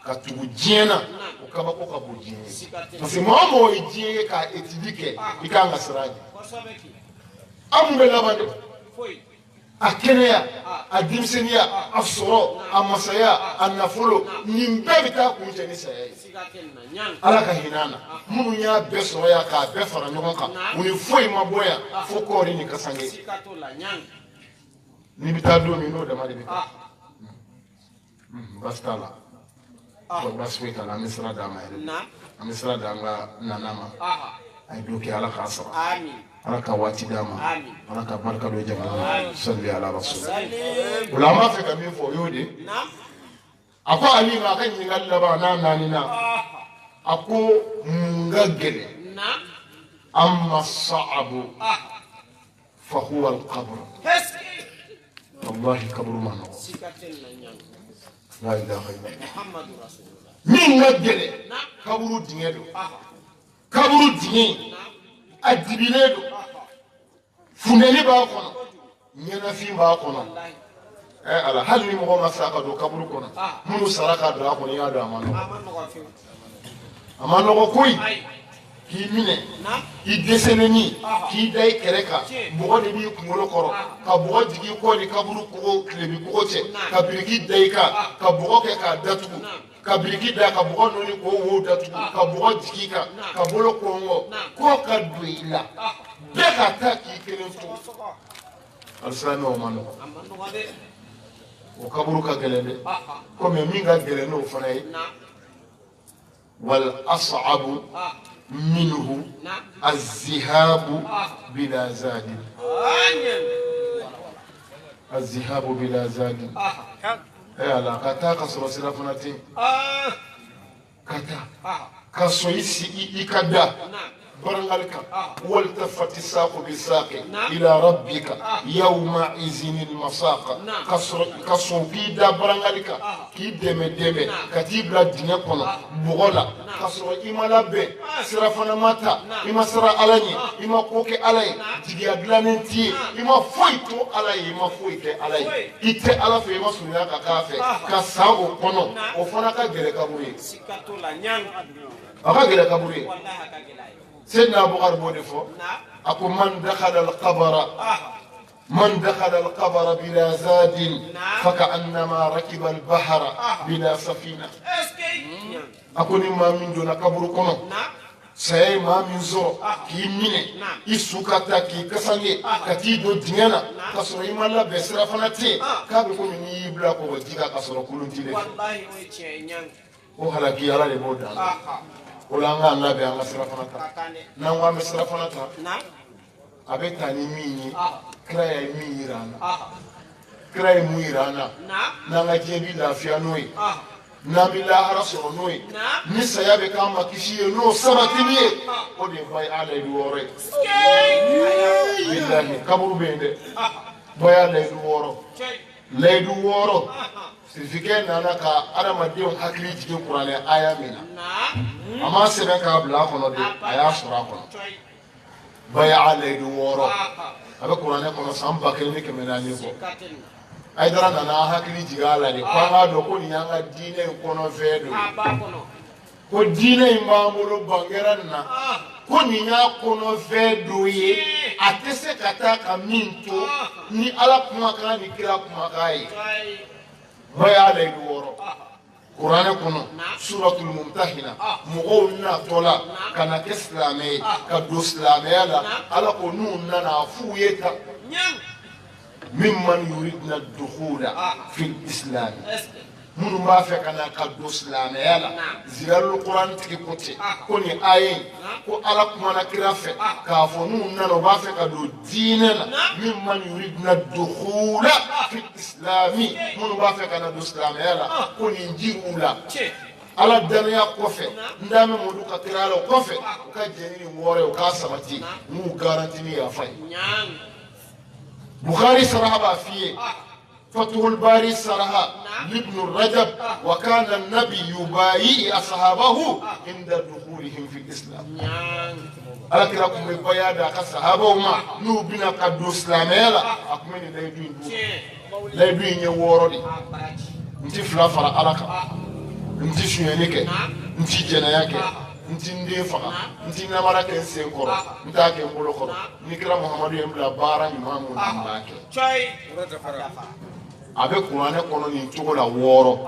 ka tugu diɲɛ na o kabako ka bon diɲɛ ye parce que maa o maa ye diɲɛ ye ka étude kɛ i kan ka siran a ɲɛ an mun bɛ laban de a kɛnɛya a denmisɛnniya a sɔrɔ a masaya a nafolo nin bɛɛ bɛ taa kun cɛ ni saya ye ala ka hinɛ an na minnu y'a bɛɛ sɔrɔ yan k'a bɛɛ fara ɲɔgɔn kan u ni foyi ma bɔ yan fo kɔɔri ni kasange n'i bɛ taa don min n'o dama de bɛ taa basi t'a la basi foyi t'a la an bɛ sira d'a ma yɛrɛ an bɛ sira d'an ka nana ma a ye dɔ kɛ ala k'a sara ala ka waati d'a ma ala ka barika don jamana na salli ala rasul o la an b'a fɛ ka min fɔ o y'o de a ko ali ma a ka ɲininkali laban n'a naaninan a ko mun ka gɛlɛn amma sa'abu fa huwa al-qabr wallahi kaburu ma nɔgɔ la ilaha illallah min ka gɛlɛn kaburu dingɛ don kaburu dingɛ a dibilen don funtɛni b'a kɔnɔ ɲɛnafin b'a kɔnɔ ala hali ni mɔgɔ ma sa ka don kaburu kɔnɔ minnu sara ka don a kɔnɔ i y'a dɔn a ma nɔgɔ a ma nɔgɔ koyi k'i minɛ i dɛsɛlen k'i da i kɛrɛ kan bɔgɔ de b'i kunkolo kɔrɔ ka bɔgɔ jigin i kɔ ni kaburu kogo tilebi kogo cɛ ka biriki da i kan ka bɔgɔ kɛ k'a datugu ka biriki da ka bɔgɔ nɔni k'o wo datugu ka bɔgɔ jigin i kan ka bolo kɔngɔ k'o ka don i la bɛɛ ka taa k'i kelen to alisalamɛ o ma nɔgɔ o kaburu ka gɛlɛn dɛ komi min ka gɛlɛn n'o fana ye wal as'abu minhu az-zihabu bila zadin az-zihabu bila zadin ala ka taa ka sɔrɔ sira fana tɛ ka taa ka sɔn i ka da barangali kan waltafati saqu bisaqi ila rabbika yawma izin al-masaqa ka sɔn k'i da barangali kan k'i dɛmɛ ka t'i bila dingɛ kɔnɔ bɔgɔ la ka sɔrɔ i ma labɛn sira fana ma ta i ma sira ala ɲɛ i ma ko kɛ ala ye jigiya dilannen t'i ye i ma foyi to ala ye i ma foyi kɛ ala ye i tɛ ala fɛ i ma surunya ka k'a fɛ ka sa o kɔnɔ o fana ka gɛlɛn kaburu ye a ka gɛlɛn kaburu ye سيدنا أبو غرب ونفو أقول من دخل القبر بلا زاد فكأنما ركب البحر بلا سفينة أقول ما من دون قبركم سيئ ما من زور كي مني إسوكتا كي كساني كتي دو ديانا كسر إما الله بسرا فنتي كابكم من يبلاكو وجيكا كسر كلون تيلي وحالا كي على لبودان Olanga nabe anga sirafanata na ngwa sirafanata abeta ni minyi kraya mirana kraya muirana na ngajebi lafiya noi na bilaha rasul noi ni sayabe kama kishiye no sabatimiye ode bay ala duwore billahi kaburu bende baya la duworo laidu woro sifike nana ka adamadenw hakili jigin kuranɛ aya min na a ma sɛbɛn k'a bila a kɔnɔ de a y'a sɔrɔ a kɔnɔ baya laidu wɔɔrɔ a bɛ kuranɛ kɔnɔ san 1400 kɔ Aidara nana hakili jigin a la de ko an k'a dɔn ko nin y'an ka diinɛ in kɔnɔfɛn dɔ ye ko diinɛ in b'an bolo bangera nin na ko nin y'a kɔnɔfɛn dɔ ye a tɛ se ka taa ka min to ni ala kumakan ni kira kumakan ye baya laidu wɔɔrɔ kuranɛ kɔnɔ suratul mumtahina mɔgɔw natɔla ka na kɛ silamɛ ye ka don silamɛya la ala ko n'u nana f'u ye ta mimman yuridna dukhula fil islam minnu b'a fɛ ka na ka don silamɛya la ziralul kuran tigi ko ten ko nin aye ko ala kumana kira fɛ k'a fɔ n'u nana u b'a fɛ ka don diinɛ la mimman yuridna dukhula fil islami minnu b'a fɛ ka na don silamɛya la ko nin jir'u la ala danaya kɔfɛ n da mɛ m'olu ka kira la o kɔfɛ u ka jɛni ni wɔɔrɔ ye u k'a sabati n'u garanti ni yafa ye Bukhari saraha b'a f'i ye Fathul Bari saraha Ibn Rajab wa kana an-nabi yubayi ashabahu inda dukhulihim fi al-islam ala kira kun bɛ baya da ka sahabaw ma n'u bina ka don silamɛya la a kun bɛ nin layidu in d'u layidu in ye 6 de a baraji n ti 2 fara ala kan n ti suɲɛni kɛ n ti jɛnɛya kɛ n ti n den faga n ti namara kɛ n sen kɔrɔ n t'a kɛ n bolo kɔrɔ ni kira muhamadu ye n bila baara ɲuman mun na n b'a kɛ coy a bɛ kuranɛ kɔnɔ nin cogo la 6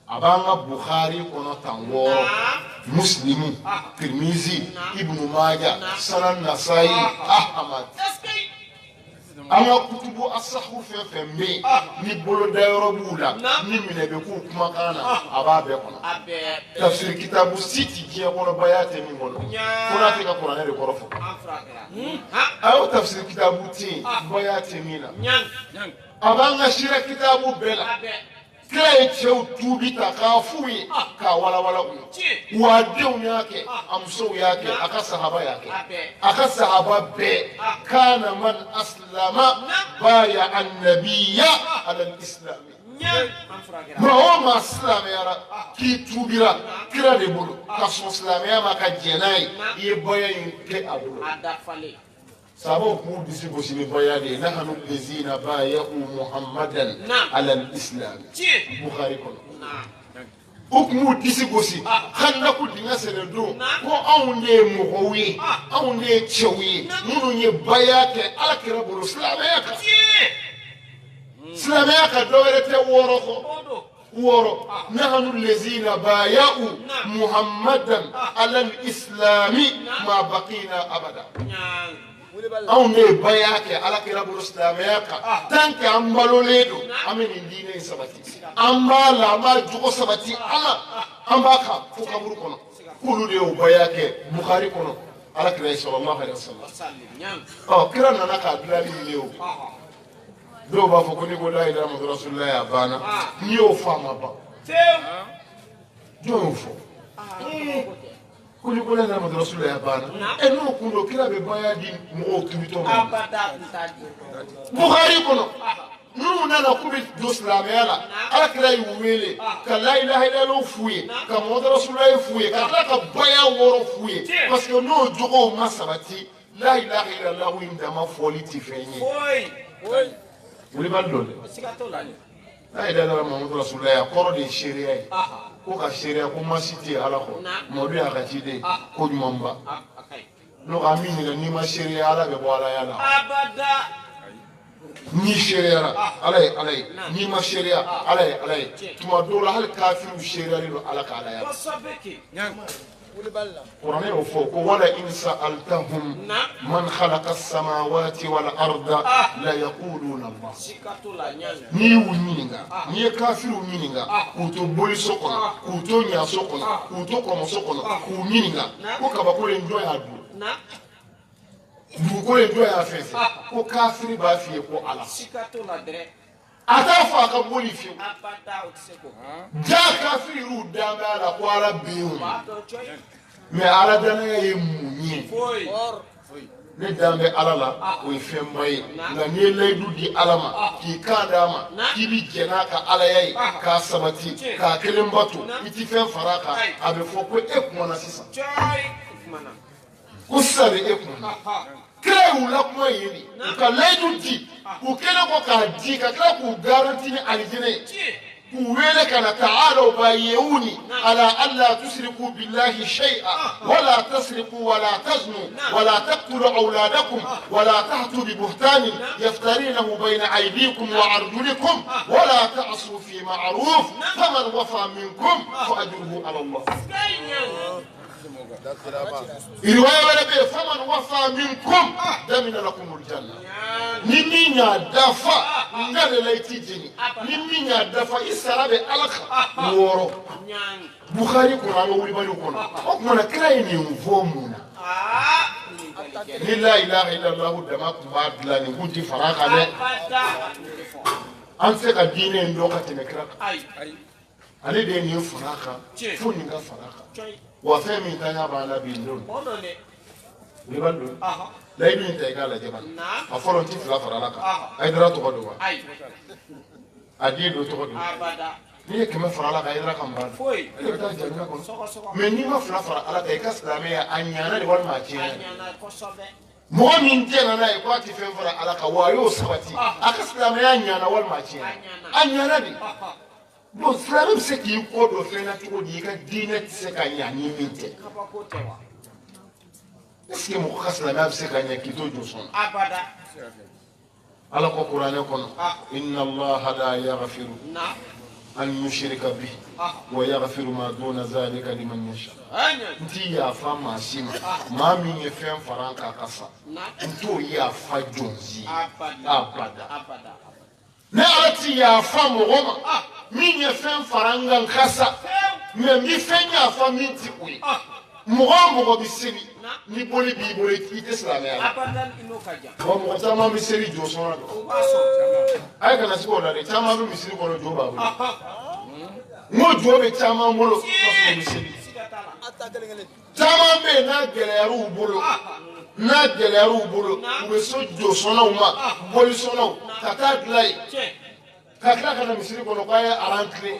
a b'an ka bukhari kɔnɔ tan 6 muslimu tirmizi ibnu maja sanan nasayi ahmad an ka kutubu asahu fɛn fɛn bɛ yen ni bolodayɔrɔ b'u la ni minɛ bɛ k'u kumakan na a b'a bɛɛ kɔnɔ tafsir kitabu si ti diɲɛ kɔnɔ baya tɛ min kɔnɔ fo n'a tɛ ka kuranɛ de kɔrɔ fɔ a y'o tafsir kitabu tɛ yen baya tɛ min na a b'an ka sira kitabu bɛɛ la kira ye cɛw tuubi ta k'a f'u ye k'a walawala u ye wa denw y'a kɛ a musow y'a kɛ a ka sahaba y'a kɛ a ka sahaba bɛɛ kana man aslama baya annabiya ala al-islami maa o maa silamɛyara k'i tuubira kira de bolo ka sɔn silamɛya ma ka jɛn n'a ye i ye baya in kɛ a bolo sababu k'u disi gosi ni baya de ye nahanu lezina baya'u muhammadan ala al-islam bukhari kɔnɔ u tun b'u disi gosi hannaku dingɛ sɛnɛ don ko anw de ye mɔgɔw ye anw de ye cɛw ye minnu ye baya kɛ ala kira bolo silamɛya kan silamɛya kan dɔwɛrɛ tɛ 6 kɔ 6 nahanu lezina baya'u muhammadan ala al-islami ma baqina abada anw de ye baya kɛ ala kira bolo silamɛya kan tant que an balolen don an bɛ nin diinɛ in sabati an b'a la an b'a jogo sabati an b'a kan fo kaburu kɔnɔ k'olu de y'o baya kɛ bukhari kɔnɔ ala kira ye sallallahu alaihi wasallam kira nana k'a dilanni min ye o dɔw b'a fɔ ko ni ko la ilaha muhamadu rasulullah a banna n'i y'o fɔ a ma ban jɔn y'o fɔ kuli kula na madrasula ya bana eno kundo kila be baya di mo tubito bukhari kono nu na na kubi doslamé ala ala kila yuwele ka la ilaha illallah fuye ka madrasula fuye ka la ka baya woro fuye parce que no jogo masabati la ilaha illallah indama foli ti fenye oy wuli baldo la ilaha illallah muhammadu rasulullah ya koro de sharia ko ka sharia ko masiti ala ko modu ya ka tide ko nyumba no ka mini ni ma sharia ala be bo ala yana abada ni sharia ala ni ma sharia ala tuma do la hal kafiru sharia ni ala ka ala ya قرآن يوفوك ولئن سألتهم من خلق السماوات والأرض لا يقولون الله نيو مينيغا ني كافرو مينيغا كوتو بولي سوكونا كوتو نيا سوكونا كوتو كومو سوكونا كو مينيغا كو كاباكولي ندوي ادو دukole ndo ya fese ko kafiri ba fiye ko ala atafa ka boli fiye ja kafiri ru dama la ko ala biu mais ala dana ye munye ne dambe ala la o fembaye na ne laydu di alama ki kadama ki bi jena ka ala yayi ka sabati ka kelen batu iti fen faraka abe fo ko ekmona sisa kusale ekmona kreu la kuma yini ka laydu di ku kele ko ka di ka kala ku garanti ni aljine ويلك تعالوا بايعوني على ألا تشركوا بالله شيئا ولا تسرقوا ولا تزنوا ولا تقتلوا أولادكم ولا تأتوا ببهتان يفترينه بين أيديكم وأرجلكم ولا تعصوا في معروف فمن وفى منكم فأجره على الله. رواية فمن وفى منكم دمن لكم الجنة. نمينا دفع نال ليتيجني نمينا دفع إسرائيل ألخ وورو بخاري كنا نقول بالكونا أكمل كلايني وفومنا لا إله إلا الله دمك بعد لا نقول فراغ عليه أنسى الدين إنه كتنكرك على دين فراغ فونيكا فراغ وفهم تاني بالا بيندون لبندون لا يدين تيجا جبان أفضل تيف لا فرالك أيدرا تقدوا أديدو تقدوا نيه كم فرالك أيدرا كم بان من نيما فرالك على تيجا سلامي أنيانا لوال ماتين mɔgɔ min tɛna n'a ye k'a tɛ fɛn fara ala kan wa a y'o sabati a ka silamɛya ɲana walima a tiɲɛna a ɲana de bon silamɛ bɛ se k'i kɔ dɔ fɛn na cogo di i ka diinɛ tɛ se ka ɲa ni min tɛ est-ce que mɔgɔ ka silamɛya bɛ se ka ɲa k'i to jɔ sɔn ala ko kuranɛ kɔnɔ inna allaha la yaghfiru an yushrika bihi wa yaghfiru ma duna zalika liman yasha nti yafa maa si ma maa min ye fɛn fara an kan ka sa n t'o yafa jɔnsi abada ne ala ti yafa mɔgɔ ma min ye fɛn fara an kan ka sa mɛ n bi fɛn yafa min ti o ye mɔgɔ o mɔgɔ bɛ seli ni boli b'i bolo i tɛ silamɛya la wa mɔgɔ caman bɛ seli jɔ sɔn na a ye kana se k'o la dɛ caman bɛ misiri kɔnɔ jɔ b'a bolo n ko jɔ bɛ caman bolo ka sɔrɔ bɛ seli caman bɛ yen n'a gɛlɛyara u bolo u bɛ so jɔ sɔnnaw ma boli sɔnnaw ka taa dilan yen ka tila ka na misiri kɔnɔ k'a ye aran tile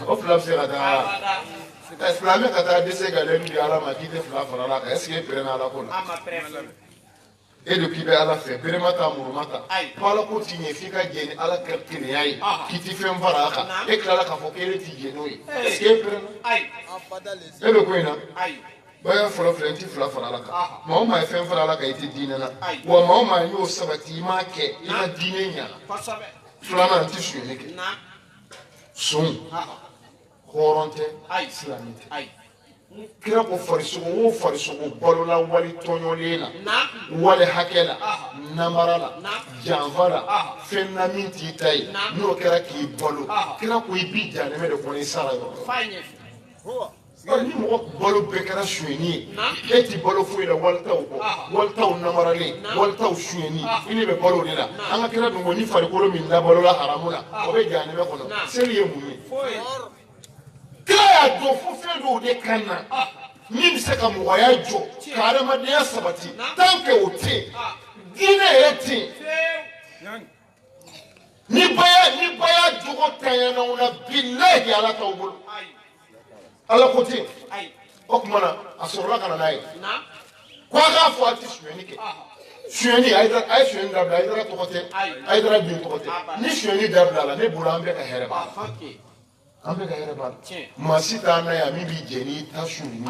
o fila bɛ se ka taa silamɛ ka taa dɛsɛ ka lɛnu di ala ma k'i tɛ fila fara ala kan est-ce que e pɛrɛnna ala ko la e de k'i bɛ ala fɛ berema ta muruma ta ko ala ko t'i ɲɛ f'i ka jɛ ni ala ka kelenya ye k'i ti fɛn fara a kan e tilala k'a fɔ k'e t'i jɛ n'o ye est-ce que e pɛrɛnna e bɛ ko in na baya fɔlɔ filɛ n ti fila fara ala kan maa o maa ye fɛn fara ala kan i tɛ diinɛ na wa maa o maa y'o sabati i m'a kɛ i ka diinɛ ɲana filanan n ti sonyɛli kɛ sun hɔrɔn tɛ silamɛ tɛ kira ko farisogo o farisogo balola wali tɔɲɔlen na wali hakɛ la namara la janfa la fɛn na min t'i ta ye n'o kɛra k'i balo kira ko i b'i janɛmɛ de kɔnɔ i sara yɔrɔ ni mɔgɔ balo bɛɛ kɛra sonyɛni ye e ti balo foyi la walitaw kɔ walitaw namaralen walitaw sonyɛni i ne bɛ balo de la an ka kira dun ko ni farikolo min labalola haramu la o bɛ janɛmɛ kɔnɔ seli ye mun ye kira y'a jɔ fo fɛn dɔw de kan na min bɛ se ka mɔgɔya jɔ ka adamadenya sabati tant que o tɛ yen diinɛ yɛrɛ tɛ yen ni baya jogo tanyana na bilahi ala t'aw bolo ala ko ten o tuma na a sɔrɔla ka na n'a ye ko a k'a fɔ a tɛ sonyɛni kɛ sonyɛni a ye sonyɛni dabila Hayidara tɔgɔ tɛ Hayidara den tɔgɔ tɛ ni sonyɛni dabila la ne bolo an bɛ ka hɛrɛ b'a la an bɛ ka hɛrɛ b'a la maa si t'an na yan min b'i jɛ n'i ta sonyɛni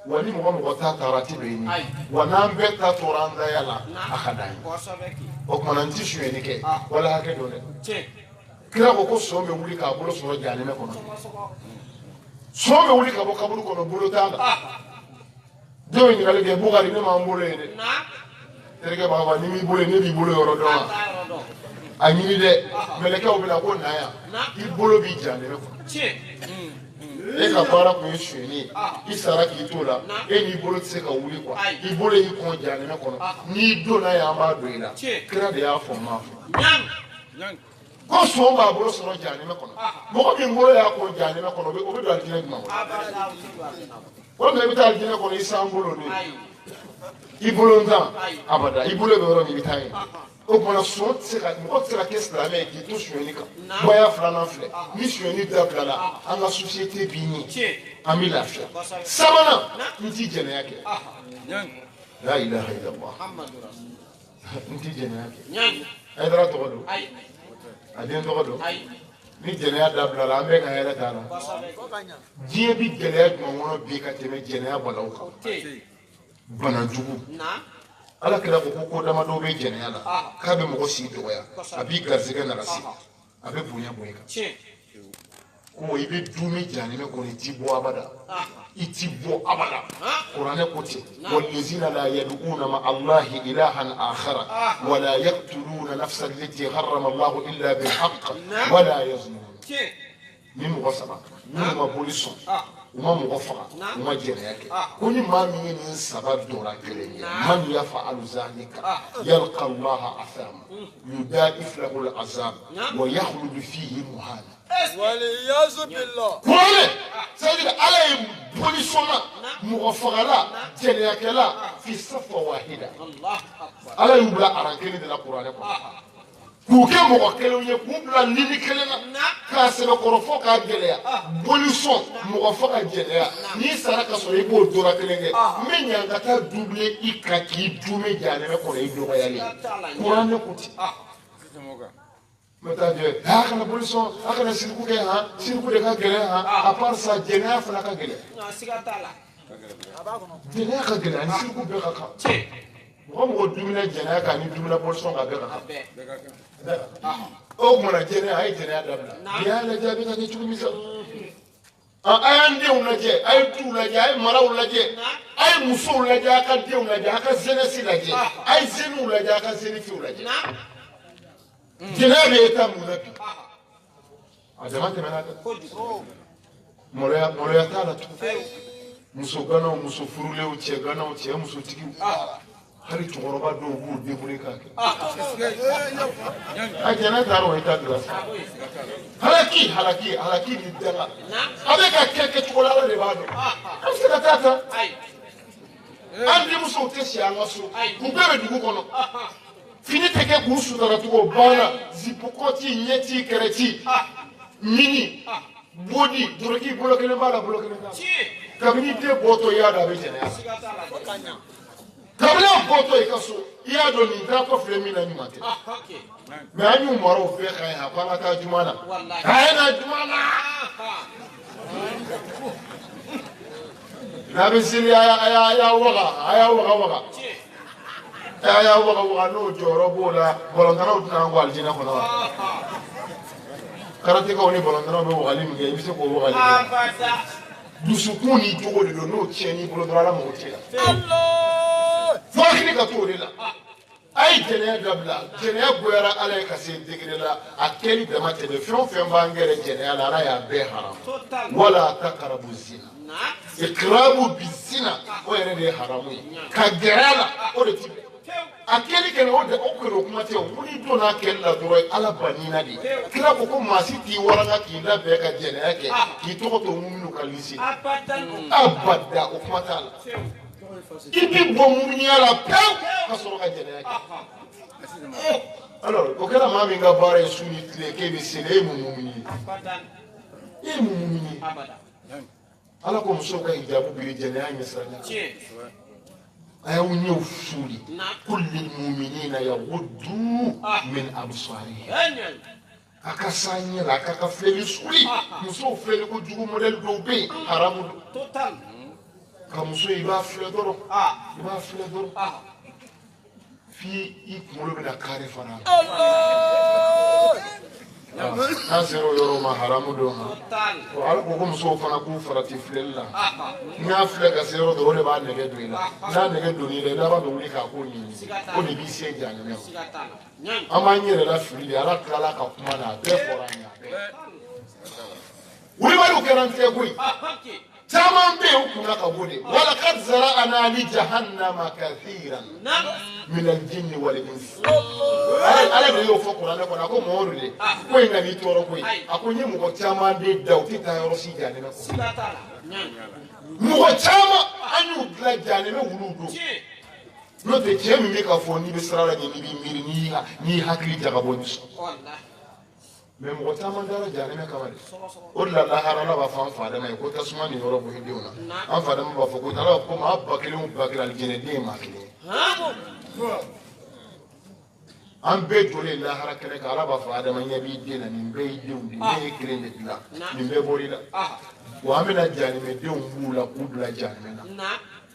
wa ni mɔgɔ mɔgɔ ta taara a tɛ bɛn ni wa n'an bɛɛ ta tora an daya la a ka d'an ye o tuma na n tɛ sonyɛni kɛ wala hakɛ dɔ dɛ kira ko sɔn bɛ wuli k'a bolo sɔrɔ janɛmɛ kɔnɔ sɔn bɛ wuli ka bɔ kaburu kɔnɔ bolo t'a la denw ye ɲininkali kɛ Bukari ne m'an bolo ye dɛ terikɛ b'a fɔ ni m'i bolo ye ne b'i bolo yɔrɔ dɔn wa a ɲini dɛ mɛlɛkɛw bɛ na ko na yan i bolo b'i janɛmɛ kɔnɔ e ka baara tun ye sonyɛni ye i sara k'i to la e n'i bolo tɛ se ka wuli kuwa i bolo y'i kɔn janɛmɛ kɔnɔ n'i donna yan an b'a don i la kira de y'a fɔ n m'a fɔ ko sɔn b'a bolo sɔrɔ janɛmɛ kɔnɔ mɔgɔ min bolo y'a kɔn janɛmɛ kɔnɔ o bɛ don alijinɛ jumɛn kɔnɔ walima i bɛ taa alijinɛ kɔnɔ i san bolo de i bolo ntan abada i bolo bɛ yɔrɔ min i bɛ taa yen o tuma sɔn tɛ se ka mɔgɔ tɛ se ka kɛ silamɛ ye k'i to sonyɛni kan baya filanan filɛ ni sonyɛni dabila la an ka société b'i ɲɛ an bɛ lafiya sabanan n t'i jɛnɛya kɛ la ilaha illallah n t'i jɛnɛya kɛ Hayidara tɔgɔ don a den tɔgɔ don ni jɛnɛya dabila la an bɛ ka hɛrɛ t'a la diɲɛ bɛ gɛlɛya jumɛn kɔnɔ bi ka tɛmɛ jɛnɛya balaw kan bana jugu ala kira ko damadɔ bɛ jɛnɛya la k'a bɛ mɔgɔ si dɔgɔya a b'i garisɛgɛ nagasi a bɛ bonya bonya kan ko i bɛ du min janɛmɛ kɔnɔ i t'i bɔ abada i t'i bɔ abada kuranɛ ko ten wallazina la yad'una ma allahi ilahan akhara wala yaqtuluna nafsa allati harrama allahu illa bilhaqq wala yaznun ni mɔgɔ saba minnu ma boli sɔn u ma mɔgɔ faga u ma jɛnɛya kɛ ko ni maa min ye nin saba dɔra kelen ye man yaf'alu zalika yalqa allaha athama yuda'if lahu al'azab wa yakhlud fihi muhana kuranɛ c'est-à-dire ala ye boli sɔnna mɔgɔ fagala jɛnɛyakɛla fi safa wahida ala y'u bila aran kelen de la kuranɛ kɔnɔ k'u kɛ mɔgɔ kelenw ye k'u bila lini kelen na k'a sɛbɛkɔrɔ fɔ k'a gɛlɛya boli sɔn mɔgɔ fɔ ka jɛnɛya n'i sara ka sɔrɔ i b'o dora kelen kɛ n bɛ ɲa ka taa double i kan k'i dume jahanɛmɛ kɔnɔ i dɔgɔyalen kuran ne ko ten n bɛ taa jɛ a kana boli sɔn a kana siriku kɛ han siriku de ka gɛlɛn han à part ça jɛnɛya fana ka gɛlɛn jɛnɛya ka gɛlɛn ani siriku bɛɛ ka kan mɔgɔ mɔgɔ dumuni jɛnɛya kan ni dumuni boli sɔn ka bɛɛ ka kan o kumana jɛnɛya a ye jɛnɛya dabila n'i y'a lajɛ a bɛ ka kɛ cogo min sa a y'an denw lajɛ a ye duw lajɛ a ye maraw lajɛ a ye musow lajɛ a ka denw lajɛ a ka jeunesse lajɛ a ye jeunes lajɛ a ka jeunesse lajɛ jɛnɛya bɛ État mun na bi a dama tɛmɛna dɛ maloya t'a la tugun muso ganaw muso furulenw cɛ ganaw cɛ musotigiw hali cɛkɔrɔba dɔw b'u débrouiller k'a kɛ a jɛnɛ taara o État de la halaki ni danga a bɛ ka kɛ kɛcogo la Ala de b'a dɔn a bɛ se ka taa ta an denmusow tɛ si an ka so u bɛɛ bɛ dugu kɔnɔ fini tɛ kɛ k'u sutura cogo banna zipokɔti ɲɛti kɛrɛti mini bodi doroki bolo kelen b'a la bolo kelen t'a la kabini den bɔtɔ i y'a dɔn a bɛ jɛnɛya kabini a bɔtɔ i ka so i y'a dɔn nin t'a kɔfilɛ min na ɲuman tɛ mɛ an y'u mara o bɛɛ kan yan ko an ka taa juma na a ye na juma na n'a bɛ seli a y'a waga a y'a waga n'o jɔyɔrɔ b'o la balɔntanaw tɛna an ko alijinɛ kɔnɔ wa karatekaw ni balɔntanaw bɛ wagali min kɛ i bɛ se k'o wagali kɛ dusukun ni jogo de don n'o tiɲɛn'i bolo dɔrɔn Ala mago t'e la fo hakili ka t'o de la a ye jɛnɛya dabila jɛnɛya goyara Ala ye ka se degré la a kɛli dama tɛmɛ fɛn o fɛn b'an gɛrɛ jɛnɛya la Ala y'a bɛɛ haram wala taqrabu zina iqrabu bizina o yɛrɛ de ye haramu ye ka gɛrɛ a la o de ti bɛn a kɛli kɛnɛ o kɛnɛ o kuma tɛ o ko n'i donna kɛli la dɔrɔn Ala banina de kira ko maa si t'i waranga k'i labɛn ka jɛnɛya kɛ k'i tɔgɔ to muminu ka lisi abada o kuma t'a la i bɛ bɔ muminiya la pewu ka sɔrɔ ka jɛnɛya kɛ alors o kɛra maa min ka baara ye su ni tile k'e bɛ seli e ye mun mumini ye e ye mun mumini ye Ala ko musow ka hijabu biri jɛnɛya ɲɛsiranya a y'aw ɲɛw suli kulli mu'minina yaghuddu min absarihim a ka s'an ɲɛ la a ka filɛli suli musow filɛli ko jugu modèle dɔw bɛ yen haramu don ka muso i b'a filɛ dɔrɔn f'i kunkolo bɛna kari fana n'a sera o yɔrɔ ma haramu don Ala ko musow fana k'u farati filɛli la n'a filɛ ka se yɔrɔ dɔrɔn o de b'a nɛgɛ don i la n'a nɛgɛ don i la i laban bɛ wuli k'a ko ɲini o de b'i se jahanɛmɛ an b'an yɛrɛ la fili de Ala tilala ka kuma na a bɛɛ fɔra an ye a bɛɛ wulibaliw kɛra n tɛ koyi caman bɛ yen u kunna ka bɔ de walaqad zara'na li jahannama kathiran min al-jinni wal insi Ala de y'o fɔ kuranɛ kɔnɔ a ko Mamadu de ko in ka n'i tɔɔrɔ koyi a ko n ye mɔgɔ caman de da u tɛ taa yɔrɔ si jahanɛmɛ kɔnɔ mɔgɔ caman an y'u dilan jahanɛmɛ wuluw don n'o tɛ cɛ min bɛ ka fɔ n'i bɛ sira la ɲɛ n'i bɛ miiri n'i hakili jagabɔ ni sɔn mais mɔgɔ caman dara jahanɛmɛ kama de o de la lahara Ala b'a fɔ an fa Adama ye ko tasuma nin yɔrɔ bonya denw na an fa Adama b'a fɔ ko Ala ko maa ba kelen o ba kelen alijinɛ den ye maa kelen an bɛɛ jɔlen lahara kɛnɛ kan Ala b'a fɔ Adama ɲɛ b'i den na nin bɛɛ y'i denw de ne ye kelen de dilan nin bɛɛ bɔr'i la wa an bɛna jahanɛmɛ denw b'u la k'u bila jahanɛmɛ na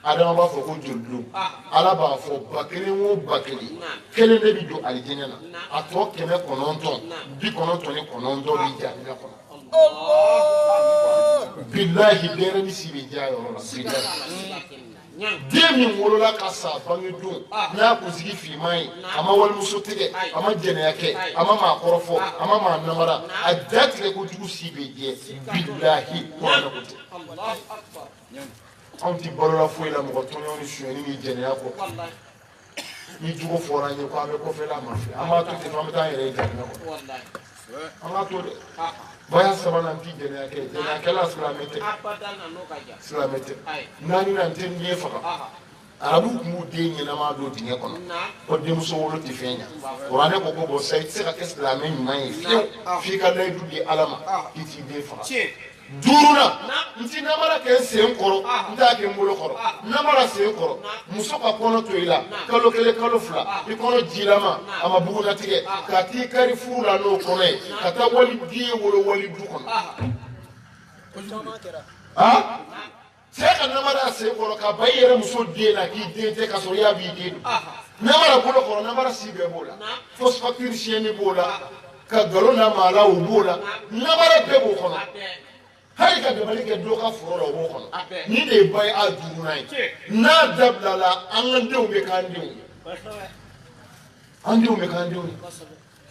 Adama b'a fɔ ko joli don Ala b'a fɔ ba kelen o ba kelen kelen de bɛ don alijinɛ na a tɔ 999 bɛ jahanɛmɛ kɔnɔ bilahi denyɛrɛnin si bɛ diya yɔrɔ la den min wolola ka sa bange don n'a y'a kunsigi finman ye a ma walimuso tigɛ a ma jɛnɛya kɛ a ma maa kɔrɔ fɔ a ma maa namara a da tigɛ kojugu si bɛ jɛ bilahi kuranɛ ko tɛ anw tɛ balola foyi la mɔgɔ tɔɲɔ ni sonyɛni ni jɛnɛya kɔ ni jugu fɔra an ye ko an bɛ kɔfɛla ma fɛ an b'a to ten an bɛ taa an yɛrɛ ye jahanɛmɛ kɔnɔ an b'a to dɛ baya sabanan tɛ jɛnɛya kɛ jɛnɛyakɛla silamɛ tɛ naaninan tɛ n'i ye faga arabu mu de ɲɛnama do dingɛ kɔnɔ ko denmuso wolo tɛ fɛn ɲa kuranɛ ko ko bon sa i tɛ se ka kɛ silamɛ ɲuman ye fiyewu f'i ka layidu di ala ma k'i t'i den faga duurunan n ti namara kɛ n sen kɔrɔ n t'a kɛ n bolo kɔrɔ namara sen kɔrɔ muso ka kɔnɔ to i la kalo kelen kalo fila i kɔnɔ jilama a ma bugunatigɛ ka t'i kari furu la n'o kɔnɔ ye ka taa wali den wolo wali du kɔnɔ cɛ ka namara sen kɔrɔ ka ba i yɛrɛ muso den na k'i den tɛ ka sɔrɔ i y'a b'i den don namara bolo kɔrɔ namara si bɛɛ b'o la fausse facture siɲɛni b'o la ka nkalon na maa la o b'o la namara bɛɛ b'o kɔnɔ hali ka dabali kɛ dɔ ka foro la o b'o kɔnɔ ni de ye ba ye a duurunan ye n'a dabila la an ka denw bɛ k'an denw ye an denw bɛ k'an denw ye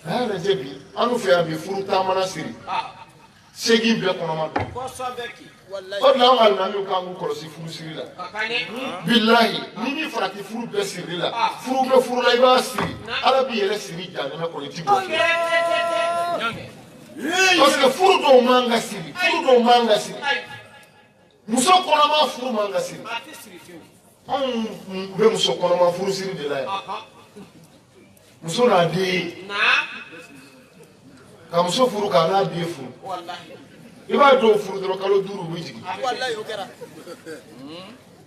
a y'a lajɛ bi an fɛ yan bi furu taamana siri segin bɛɛ kɔnɔma don o de la an ka alimamiw k'an k'u kɔlɔsi furu siri la bilahi ni min farati furu bɛɛ siri la furu bɛ furu la i b'a siri ala b'i yɛrɛ siri jahanama kɔnɔ i ti bɔ parce que furu dɔw man ka siri furu dɔw man ka siri muso kɔnɔma furu man ka siri anw bɛ muso kɔnɔma furu siri de la yan muso n'a den ka muso furu k'a n'a den furu i b'a dɔw furu dɔrɔn kalo 5 u bɛ jigin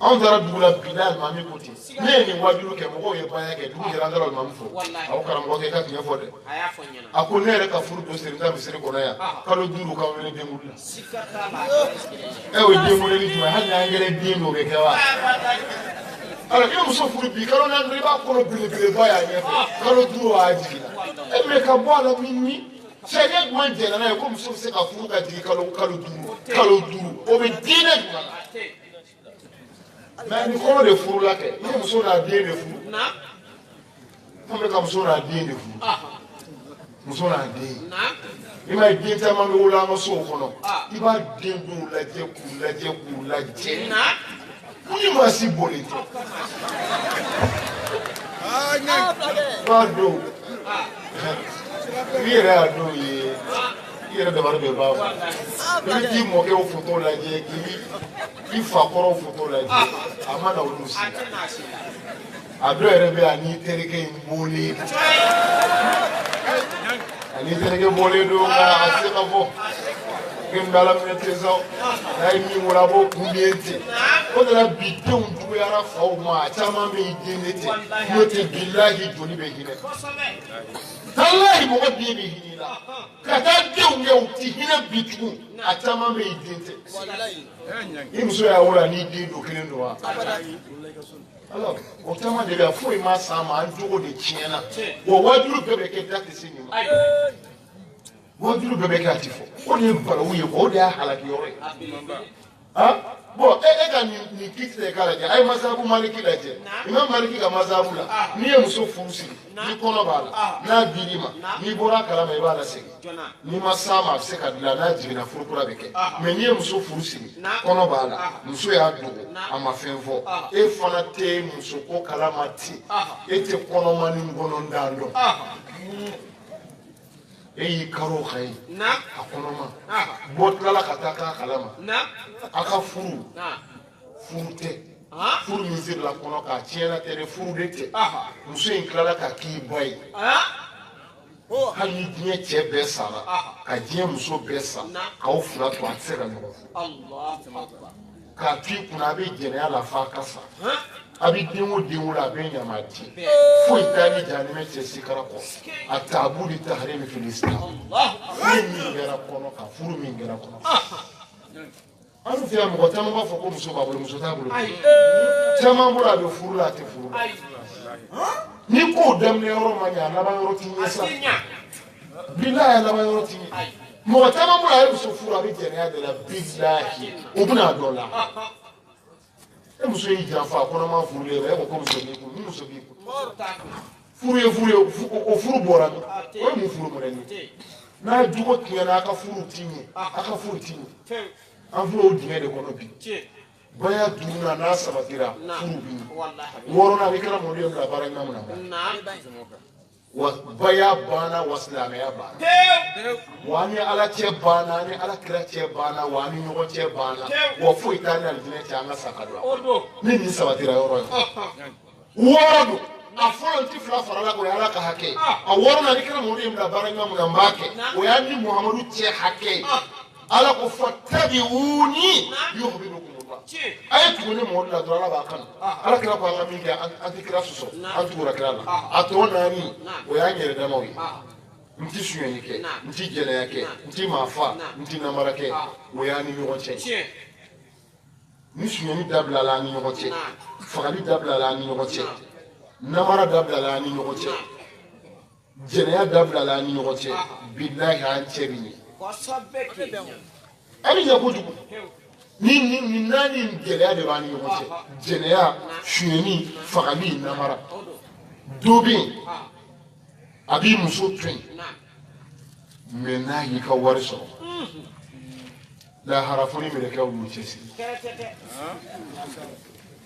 anw taara dugu la bi alimami ko ten ne ye nin wajulu kɛ mɔgɔw ye baaya kɛ dugu jɛra an taara alimami fɔ a ko karamɔgɔ kɛ i ka tiɲɛ fɔ dɛ a ko ne yɛrɛ ka furu don siri n ta misiri kɔnɔ yan kalo 5 k'an wele denkundi la o ye denkundi ni jumɛn hali n'an kɛra den dɔ bɛ kɛ wa alors i bɛ muso furu bi kalo 4 i b'a kɔnɔ belebeleba y'a ɲɛfɛ kalo 5 a jiginna mais ka bɔ a la min sariya jumɛn jɛnna n'a ye ko muso bɛ se ka furu ka jigin kalo 5 o bɛ diinɛ jumɛn na mais ni kɔnɔ de furu la kɛ ni muso n'a den de furu an bɛ ka muso n'a den de furu muso n'a den i ma ye den caman bɛ wolo an ka sow kɔnɔ i b'a den dɔw lajɛ k'u lajɛ ni maa si bɔlen tɛ b'a dɔw i yɛrɛ y'a dɔw ye i yɛrɛ dabali bɛ ban i bɛ t'i mɔkɛw foto lajɛ k'i fa kɔrɔw foto lajɛ a ma na olu si la a dɔw yɛrɛ bɛ yan n'i terikɛ in bɔlen ani terikɛ bɔlen don nka a tɛ se ka fɔ k'i bɛ ala minɛ ten sa n'a ye min wolo a b'o kunbɛn ten o de la bi denw juguyara faw ma a caman bɛ yen den de ten n'o tɛ bilahi joli bɛ hinɛ talahi mɔgɔ den bɛ hinɛ la ka taa denw kɛ u ti hinɛ bi tugun a caman bɛ yen den tɛ ni muso y'a wolo n'i den don kelen don wa alors o caman de bɛ yan foyi ma san ma an jogo de tiɲɛna wa wajulu bɛɛ bɛ kɛ da tɛ se nin ma wajulu bɛɛ bɛ kɛ a ti fɔ o de ye balawu ye o de y'a halaki yɔrɔ ye bon e ka nin kiti de k'a lajɛ a ye masabu maliki lajɛ imam maliki ka masabu la n'i ye muso furu siri ni kɔnɔ b'a la n'a dir'i ma n'i bɔra kalama i b'a lasegin n'i ma s'a ma a bɛ se ka dilan n'a jiginna furu kura bɛ kɛ mais n'i ye muso furu siri kɔnɔ b'a la muso y'a dogo a ma fɛn fɔ e fana tɛ muso ko kalama ten e tɛ kɔnɔma ni nkɔnɔndan dɔn e y'i karo ka ye a kɔnɔma bɔ tilala ka taa k'a kalama a ka furu tɛ furu min sirila kɔnɔ k'a tiɲɛna tɛ dɛ furu de tɛ muso in tilala ka k'i ba ye hali ni diɲɛ cɛ bɛɛ sara ka diɲɛ muso bɛɛ sa k'aw fila to a tɛ se ka ɲɔgɔn fɔ k'a to i kunna a bɛ jɛnɛya la f'a ka sa a bɛ den o den wolo a bɛ ɲama di foyi t'a ni jahanama cɛ sikara kɔ a taabu de taharimi fil islam furu min kɛra kɔnɔ ka furu min kɛra kɔnɔ an fɛ yan mɔgɔ caman b'a fɔ ko muso b'a bolo muso t'a bolo caman bolo a bɛ furu la a tɛ furu la ni kow daminɛ yɔrɔ ma ɲɛ a laban yɔrɔ t'i ɲɛ sa bilahi a laban yɔrɔ t'i ɲɛ mɔgɔ caman bolo a ye muso furu a bɛ jɛnɛya de la bilahi o bɛna a dɔ la e muso y'i janfa kɔnɔma furulen e ko ko muso b'i kun ni muso b'i kun furu ye furu ye o furu bɔra min o ye mun furu mɔdɛli ye n'a jogo tiɲɛna a ka furu ti ɲɛ a ka furu ti ɲɛ an filɛ o dingɛ de kɔnɔ bi baya duurunan n'a sabatira furu bi ɲɛ wɔɔrɔnan a bɛ kɛra mɔden bila baara ɲuman na wa baya banna wa silamɛya banna wa ni ala cɛ banna ni ala kira cɛ banna wa ni ɲɔgɔn cɛ banna wa foyi t'a ni alijinɛ cɛ an ka sa ka don ni nin sabatira yɔrɔ ye wɔɔrɔ don a fɔlɔ ti fila farala o ye ala ka hakɛ a wɔɔrɔ na ni kira Muhamadu ye bila baara ɲuman mun na n b'a kɛ o y'a ni Muhamadu cɛ hakɛ ala ko fattabi'uni yuhibbukumullah a ye tugu ni Muhamadu la dɔrɔn ala b'a kanu ala kira ko an ka min kɛ an tɛ kira sɔsɔ an tugura kira la a tɔ naani o y'an yɛrɛ damaw ye n ti sonyɛli kɛ n ti jɛnɛya kɛ n ti maafa n ti namara kɛ o y'an ni ɲɔgɔn cɛ ni sonyɛli dabilala an ni ɲɔgɔn cɛ fagali dabilala an ni ɲɔgɔn cɛ namara dabilala an ni ɲɔgɔn cɛ jɛnɛya dabilala an ni ɲɔgɔn cɛ bilahi an cɛ bi ɲɛ a bɛ ɲɛ kojugu ni naani gɛlɛya de b'an ni ɲɔgɔn cɛ jɛnɛya sonyɛli fagali namara dɔ bɛ yen a b'i muso to yen mɛ n'a y'i ka wari sɔrɔ lahara fo ni mɛlɛkɛw y'u cɛsiri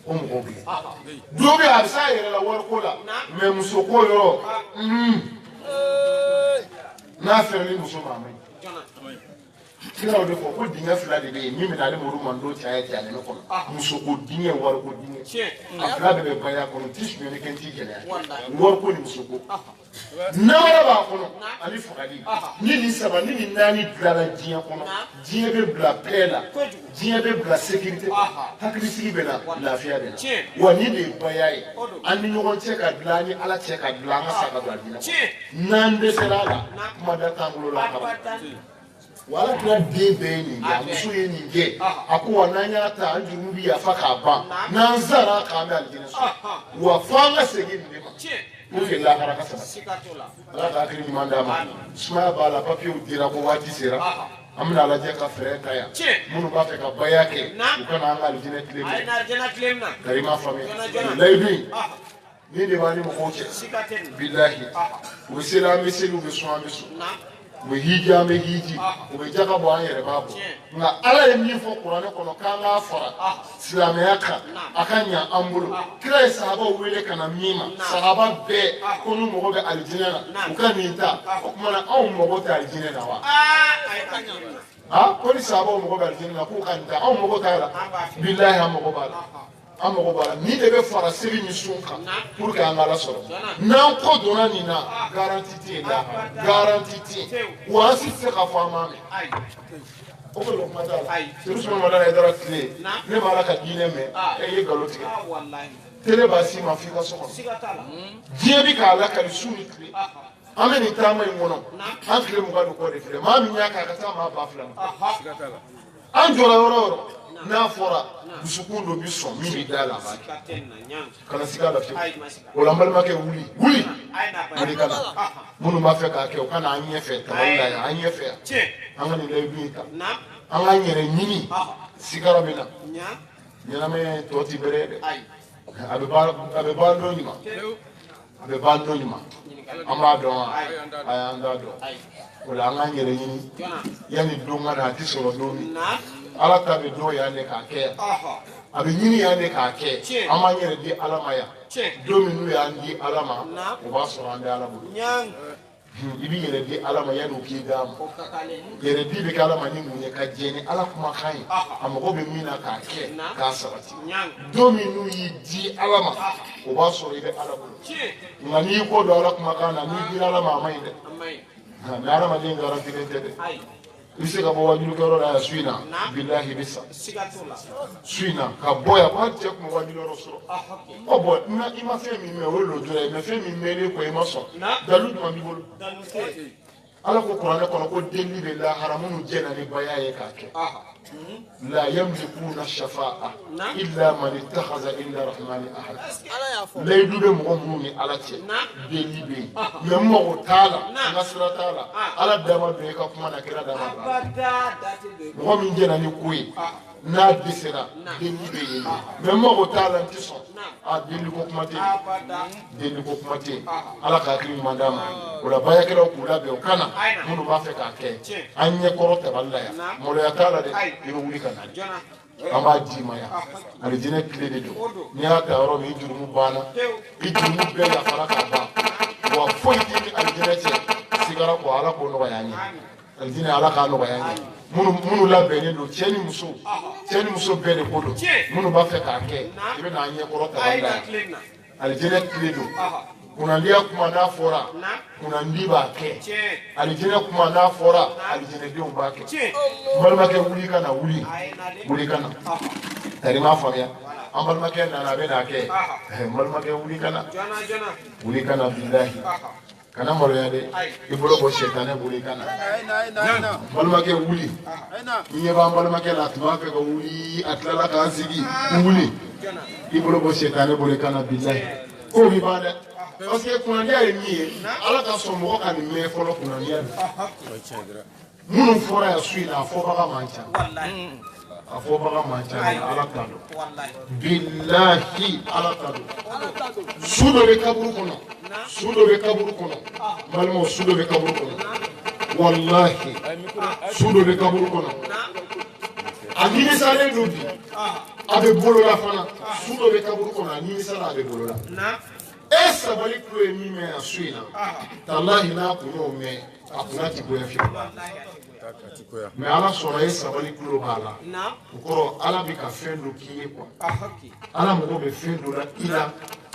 o mɔgɔw bɛ yen dɔ bɛ yen a bɛ s'a yɛrɛ la wariko la mɛ musoko yɔrɔ n'a fɛrɛ ni muso ma mɛn kiraw de fɔ ko dingɛ fila de bɛ yen min bɛ na ale muru mando caya caya ne kɔnɔ musoko dingɛ wariko dingɛ a fila bɛɛ bɛ baya kɔnɔ ti sonyɛli kɛ n ti gɛlɛya wariko ni musoko namara b'a kɔnɔ ani fagali ni nin saba ni nin naani dilanna diɲɛ kɔnɔ diɲɛ bɛ bila paix la diɲɛ bɛ bila sécurité hakilisigi bɛ na lafiya bɛ na wa ni de ye baya ye an ni ɲɔgɔn cɛ ka dilan an ni ala cɛ ka dilan an ka sa ka don a diinɛ kɔnɔ n'an dɛsɛra a la kuma da t'an bolo la kaba wa ala kira den bɛɛ ye nin kɛ a muso ye nin kɛ a ko wa n'an y'a ta an jurumu bi yafa k'a ban n'an sara k'an bɛ alijinɛ sɔrɔ wa fo an ka segin nin de ma pour que lahara ka sabati ala ka hakili ɲuman d'a ma sumaya b'a la papiyew dira ko waati sera an bɛna lajɛ ka fɛɛrɛ ta yan minnu b'a fɛ ka baya kɛ u kana an ka alijinɛ tile minɛ kari ma faamuya layidu in ni de b'an ni mɔgɔw cɛ bilahi u bɛ seli an bɛ seli u bɛ sɔn an bɛ sɔn u bɛ hiji an bɛ hiji u bɛ jaga bɔ an yɛrɛ b'a bɔ nka ala ye min fɔ kuranɛ kɔnɔ k'an k'a fara silamɛya kan a ka ɲa an bolo kira ye sahabaw wele ka na min ma sahaba bɛɛ ko n'u mago bɛ alijinɛ la u ka nin ta o tuma na anw mago tɛ alijinɛ la wa ko ni sahabaw mago bɛ alijinɛ la k'u ka nin ta anw mago t'a la bilahi an mago b'a la an mago b'a la ni de bɛ fara seli ni sun kan pour que an ka ala sɔrɔ n'an ko donna nin na garanti tɛ yen la garanti tɛ yen wa an si tɛ se k'a fɔ an m'a mɛn o ko kuma t'a la seli suma mada la dara tile ne b'a la ka diinɛ mɛn e ye nkalon tigɛ tele b'a si ma f'i ka so kɔnɔ diɲɛ bɛ k'a lakali su ni tile an bɛ nin taama in kɔnɔ an tile mugan ni kɔ de filɛ maa min y'a kɛ a ka taa maa ba fila ma an jɔra yɔrɔ o yɔrɔ n'a fɔra dusukun dɔ bi sɔn min bɛ da la a b'a kɛ kana siga la fiyewu o la n balimakɛ wuli wuli ka na minnu b'a fɛ k'a kɛ o ka na an ɲɛfɛ tabali la yan an ɲɛfɛ yan an ka nin layidu in ta an k'an yɛrɛ ɲini sigara bɛ na ɲɛnamaya tɔ ti bɛrɛ ye dɛ a bɛ ban don ɲuman a bɛ ban don ɲuman an b'a dɔn wa a y'an t'a dɔn o la an k'an yɛrɛ ɲini yanni don ka na a ti sɔrɔ don min ala ta bɛ don yan de k'a kɛ a bɛ ɲini yan de k'a kɛ an b'an yɛrɛ di ala ma yan don min n'u y'an di ala ma o b'a sɔrɔ an bɛ ala bolo i b'i yɛrɛ di ala ma yanni o k'i d'a ma yɛrɛ di bɛ kɛ ala ma ni mun ye ka jɛ ni ala kumakan ye a mago bɛ min na k'a kɛ k'a sabati don min n'u y'i di ala ma o b'a sɔrɔ i bɛ ala bolo nka n'i y'i ko don ala kumakan na n'i dira ala ma a ma ɲi dɛ mɛ adamaden garantilen tɛ dɛ i bɛ se ka bɔ wajulukɛyɔrɔ la yan su in na bilahi i bɛ sa su in na ka bɔ yan ko hali cɛ tun bɛ wajuluyɔrɔ sɔrɔ ɔ bɔn i ma fɛn min mɛn o ye lojura ye mɛ fɛn min mɛnnen kɔ i ma sɔn dalu jumɛn b'i bolo ala ko kuranɛ kɔnɔ ko deli bɛ lahara minnu jɛna ni baya ye k'a kɛ la yamlikuna shafa'a illa man ittakhadha illa rahmani ahad layidu bɛ mɔgɔ minnu ni ala cɛ deli bɛ yen mɛ n mago t'a la n ka sira t'a la ala dama bɛ e ka kuma na kira dama b'a mɔgɔ min jɛna ni ko ye n'a dɛsɛra deli bɛ yen mɛ n mago t'a la n tɛ sɔn a deli ko kuma tɛ deli ko kuma tɛ ala ka hakili ɲuman d'a ma o la bayakɛlaw k'u labɛn o ka na minnu b'a fɛ k'a kɛ an ɲɛkɔrɔ tabali la yan maloya t'a la dɛ i bɛ wuli ka na an b'a d'i ma yan alijinɛ tile de don n'i y'a ta yɔrɔ min i jurumu banna i jurumu bɛɛ yafara ka ban wa foyi t'i ni alijinɛ cɛ siga kɛra ko ala ko nɔgɔya ye alijinɛ ala k'a nɔgɔya ye minnu labɛnnen don cɛ ni muso bɛɛ de ko don minnu b'a fɛ k'a kɛ i bɛ n'a ɲɛkɔrɔ ta alijinɛ tile don kunandiya kuma n'a fɔra kunandi b'a kɛ alijinɛ kuma n'a fɔra alijinɛdenw b'a kɛ balimakɛ wuli ka na wuli ka na tari m'a faamuya an balimakɛ nana a bɛ n'a kɛ balimakɛ wuli ka na bilahi kana maloya dɛ i bolo bɔ sɛtanɛ bolo i ka na balimakɛ wuli i ɲɛ b'an balimakɛ la a tun b'a fɛ ka wuli a tilala k'an sigi wuli i bolo bɔ sɛtanɛ bolo i ka na bilahi k'o b'i ban dɛ parce que kunandiya ye min ye ala ka sɔn mɔgɔ ka nin mɛn fɔlɔ kunandiya minnu fɔra yan su in na a fɔbaga man ca a fɔbaga man ca ala ta dɔn bilahi ala ta dɔn su dɔ bɛ kaburu kɔnɔ balimaw su dɔ bɛ kaburu kɔnɔ wallahi su dɔ bɛ kaburu kɔnɔ a nimisalen don bi a bɛ bolola fana su dɔ bɛ kaburu kɔnɔ a nimisala a bɛ bolola sabali kulo ye min mɛn a su in na talahi n'a kun y'o mɛn a kunna ti goya fiyewu mais ala sɔnna e sabali kulo b'a la o kɔrɔ ala bɛ ka fɛn dɔ k'i ye quoi ala mago bɛ fɛn dɔ la i la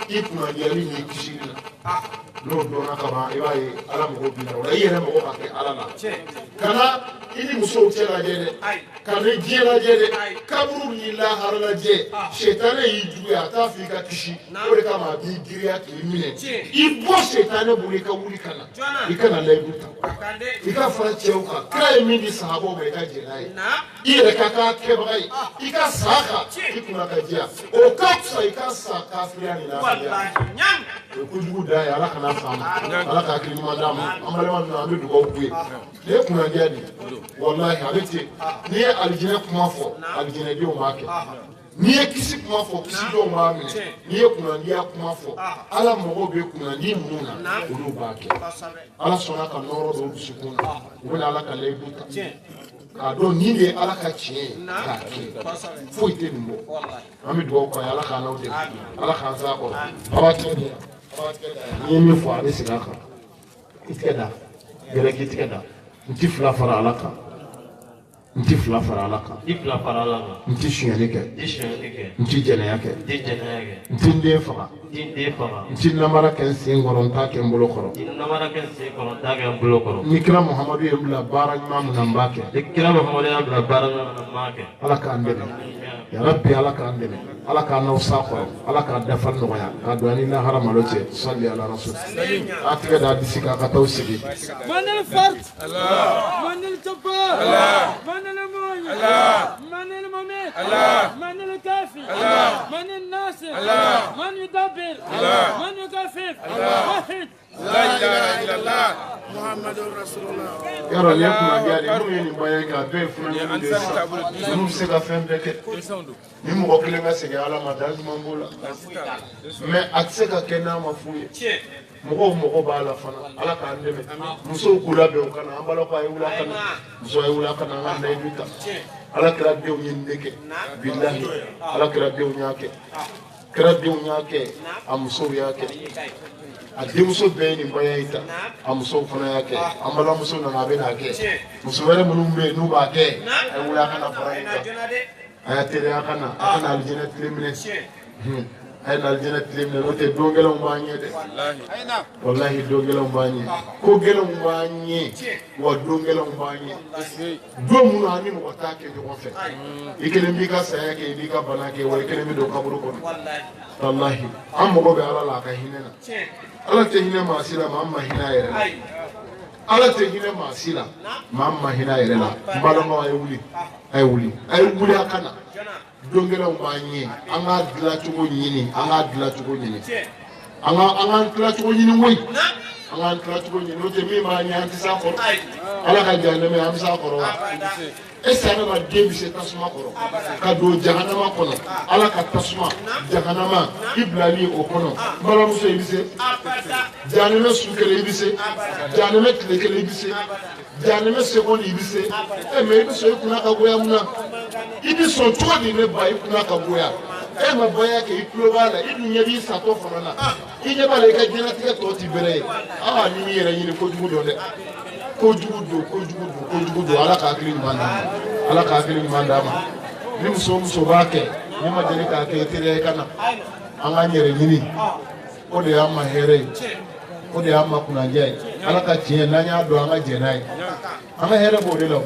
i kunnadiyali ni kisili la n'o dɔnna ka ban i b'a ye ala mago b'i la o la i yɛrɛ mago ka kɛ ala la kana i ni musow cɛ lajɛ dɛ ka ni diɲɛ lajɛ dɛ kaburu ni lahara lajɛ sɛtanɛ y'i juguya a t'a fɔ i ka kisi o de kama a b'i giriya k'i minɛ i bɔ sɛtanɛ bolo i ka wuli ka na i kana layidu ta i ka fara cɛw kan kira ye min di sahabaw ma i ka jɛn n'a ye i yɛrɛ ka k'a kɛbaga ye i ka sa a kan i kunna ka diya o ka fisa i ka sa kafiriya ni lafiya o ye kojugu da ye ala kana faamu ala ka hakili ɲuman d'a ma an balima ninnu an bɛ dugawu k'u ye nin ye kunnadiya de ye wallahi a bɛ ten n'i ye alijinɛ kuma fɔ alijinɛdenw b'a kɛ n'i ye kisi kuma fɔ kisidenw b'a minɛ n'i ye kunnadiya kuma fɔ ala mago bɛ kunnadi minnu na olu b'a kɛ ala sɔnna ka nɔrɔ dɔw dusukun na u bɛna ala ka layidu ta k'a dɔn nin de ye ala ka tiɲɛ ye k'a kɛ foyi tɛ nin bɔ an bɛ dugawu k'a ye ala k'an n'aw dɛmɛ ala k'an s'a kɔrɔ a b'a tigɛ da n'i ye min fɔ a bɛ segin a kan i tigɛ da gɛrɛ k'i tigɛ da n ti fila fara ala kan n ti fila fara ala kan n ti sonyali kɛ n ti jɛnɛya kɛ n ti n den faga n ti namara kɛ n sen kɔrɔ n t'a kɛ n bolo kɔrɔ ni kira muhamadu ye n bila baara ɲuman min na n b'a kɛ ala k'an dɛmɛ yarabi ala k'an dɛmɛ ala k'an n'aw s'a kɔrɔ ala k'a dafa nɔgɔya k'a don ani lahara malo cɛ sali ala rasul a tigɛ da a disi kan a ka t'aw sigi manil fart manil jabbar manil mu'min manil mu'min manil kafi manil nasir man yudabbir man yukaffif wahid la ilaha illallah muhammadur rasulullah yaro ne kuma diya de mun ye nin bayan ka bɛɛ ye funanŋɛni de ye sisan minnu bɛ se ka fɛn bɛɛ kɛ ni mɔgɔ kelen ka segin ala ma dan ɲuman b'o la mais a tɛ se ka kɛ n'a ma f'u ye mɔgɔw mago b'a la fana ala k'an dɛmɛ musow k'u labɛn u kana an balakaw a ye wula ka na muso a ye wula ka na an ka layidu ta ala kɛra denw ye nin de kɛ bilahi ala kɛra denw y'a kɛ kɛra denw y'a kɛ a musow y'a kɛ a denmuso bɛɛ ye nin baya in ta a musow fana y'a kɛ an balimamuso nana a bɛ n'a kɛ muso wɛrɛ minnu bɛ yen n'u b'a kɛ a ye wuli a kana fara nin kan a y'a teliya a ka na a kana alijinɛ tile minɛ a ye na alijinɛ tile minɛ n'o tɛ don gɛlɛnw b'an ɲɛ dɛ walahi don gɛlɛnw b'an ɲɛ ko gɛlɛnw b'an ɲɛ wa don gɛlɛnw b'an ɲɛ don minnu an ni mɔgɔ t'a kɛ ɲɔgɔn fɛ i kelen b'i ka saya kɛ i b'i ka bana kɛ wa i kelen bɛ don kaburu kɔnɔ walahi an mago bɛ ala la a ka hinɛ na ala tɛ hinɛ maa si la maa min ma hinɛ a yɛrɛ la ala tɛ hinɛ maa si la maa min ma hinɛ a yɛrɛ la n balimaw a ye wuli a ka na don gɛlɛnw b'an ɲɛ an k'a dilancogo ɲini an k'an dilancogo ɲini koyi an k'an dilancogo ɲini n'o tɛ min b'an ɲɛ an tɛ s'a kɔrɔ ala ka jahanama an bɛ s'a kɔrɔ wa est-ce que adamaden bɛ se tasuma kɔrɔ ka don jahanama kɔnɔ ala ka tasuma jahanama i bilali o kɔnɔ n balimamuso i bɛ se jahanama su kelen i bɛ se jahanama tile kelen i bɛ se jahanama seconde i bɛ se mais i bɛ sɔn i kunna ka goya mun na i bɛ sɔn cogo di ne ba i kunna ka goya e ma bɔya kɛ i tulo b'a la i dun ɲɛ b'i satɔ fana na i ɲɛ b'a la i ka diɲɛlatigɛ tɔ ti bɛrɛ ye ni m'i yɛrɛ ɲini kojugu dɔn dɛ kojugu don ala ka hakili ɲuman d'a ma ala ka hakili ɲuman d'a ma ni muso b'a kɛ ne ma deli k'a kɛ i teriya i ka na an k'an yɛrɛ ɲini o de y'an ma hɛrɛ ye o de y'an ma kunadiya ye ala ka tiɲɛ n'an y'a dɔn an ka jɛ n'a ye an ka hɛrɛ b'o de la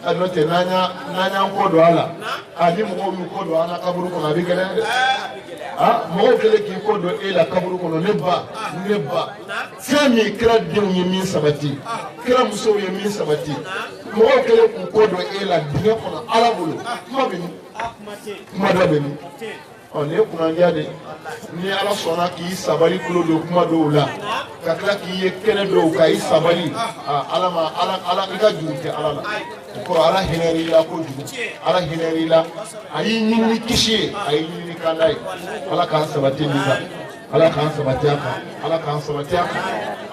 a n'o tɛ n'an y'an kɔ don a la ni mɔgɔw y'u kɔ don an ka kaburu kɔnɔ a bɛ gɛlɛya dɛ mɔgɔw kɛlen k'i kɔ don e la kaburu kɔnɔ ne ba fɛn min kira denw ye min sabati kira musow ye min sabati mɔgɔw kɛlen k'u kɔ don e la dingɛ kɔnɔ ala bolo kuma bɛ min kuma dɔ bɛ min nin ye kunadiya de ni ala sɔnna k'i sabali tulo don kuma dɔw la ka tila k'i ye kɛnɛ dɔw ka i sabali ala i ka juru tɛ ala la o kɔrɔ ala hinɛrɛ i la kojugu ala hinɛrɛ i la a y'i ɲini ni kisi ye a y'i ɲini ni kanda ye ala k'an sabati nin kan ala k'an sabati a kan ala k'an sabati a kan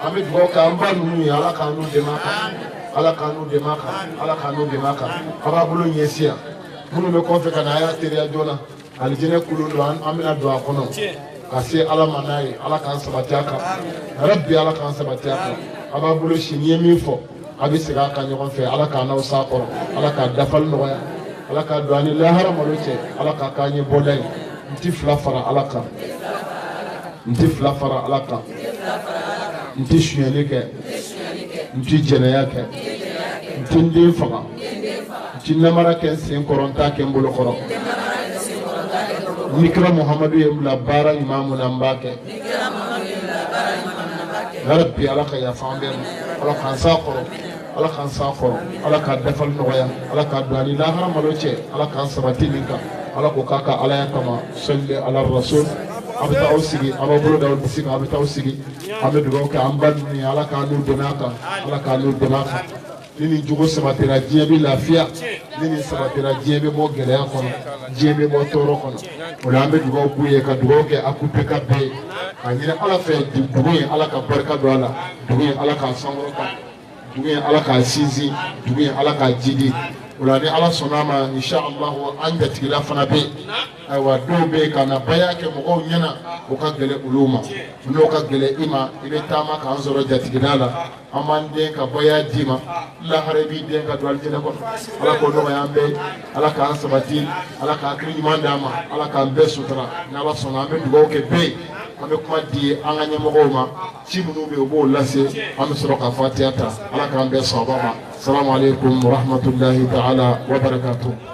an bɛ dugawu kɛ an ba ninnu ye ala k'an n'u dɛmɛ a kan ala k'an n'u dɛmɛ a kan ala k'an n'u dɛmɛ a kan a b'a bolo ɲɛsin yan minnu bɛ kɔfɛ ka na a y'a teriya joona alijinɛ kulu don an bɛna don a kɔnɔ ka se ala ma n'a ye ala k'an sabati a kan yarabi ala k'an sabati a kan a b'a bolo si n'i ye min fɔ a bɛ segin a kan ɲɔgɔn fɛ ala k'an n'aw s'a kɔrɔ ala k'a dafali nɔgɔya ala k'a don an ni lahara malo cɛ ala k'a k'an ye bɔda ye n ti fila fara ala kan n ti fila fara ala kan n ti sonyɛli kɛ n ti jɛnɛya kɛ n ti n den faga n ti namara kɛ n sen kɔrɔ n t'a kɛ n bolo kɔrɔ ni kira muhammadu ye bila baara ɲuman mun na n b'a kɛ yarabi ala ka yafa an bɛɛ ma ala k'an s'a kɔrɔ ala k'an s'a kɔrɔ ala k'a dafali nɔgɔya ala k'a don ani lahara malo cɛ ala k'an sabati nin kan ala ko k'a ka alaya kama salli ala rasul a bɛ taa aw sigi a b'a bolo da aw disi kan a bɛ taa aw sigi an bɛ dugawu kɛ an ba ninnu ye ala k'an n'u dɛmɛ a kan ala k'an n'u dɛmɛ a kan ni nin jogo sabatira diɲɛ bɛ lafiya ni nin sabatira diɲɛ bɛ bɔ gɛlɛya kɔnɔ diɲɛ bɛ bɔ tɔɔrɔ kɔnɔ o la an bɛ dugawu k'u ye ka dugawu kɛ a kupe ka bɛɛ ye a ɲini ala fɛ dugu in ala ka barika don a la dugu in ala k'a sankɔrɔta dugu in ala k'a sinsin dugu in ala k'a jidi o la ni ala sɔnna ma inshallah an jatigila fana bɛ yen ayiwa dɔw bɛ yen ka na baya kɛ mɔgɔw ɲɛna o ka gɛlɛn olu ma n'o ka gɛlɛn i ma i bɛ taama k'an sɔrɔ jatigila la an b'an den ka baya d'i ma lahara i b'i den ka don alijinɛ kɔnɔ ala k'o nɔgɔya an bɛɛ ala k'an sabati ala ka hakili ɲuman d'an ma ala k'an bɛɛ sutura ni ala sɔnna an bɛ dugawu kɛ bɛɛ ye an bɛ kuma di an ka ɲɛmɔgɔw ma ci minnu bɛ yen u b'o lase an bɛ sɔrɔ ka fatiha ta ala k'an bɛɛ sɔn a ma salamu alaikum wa rahmatulahi ta'ala wa barakatuh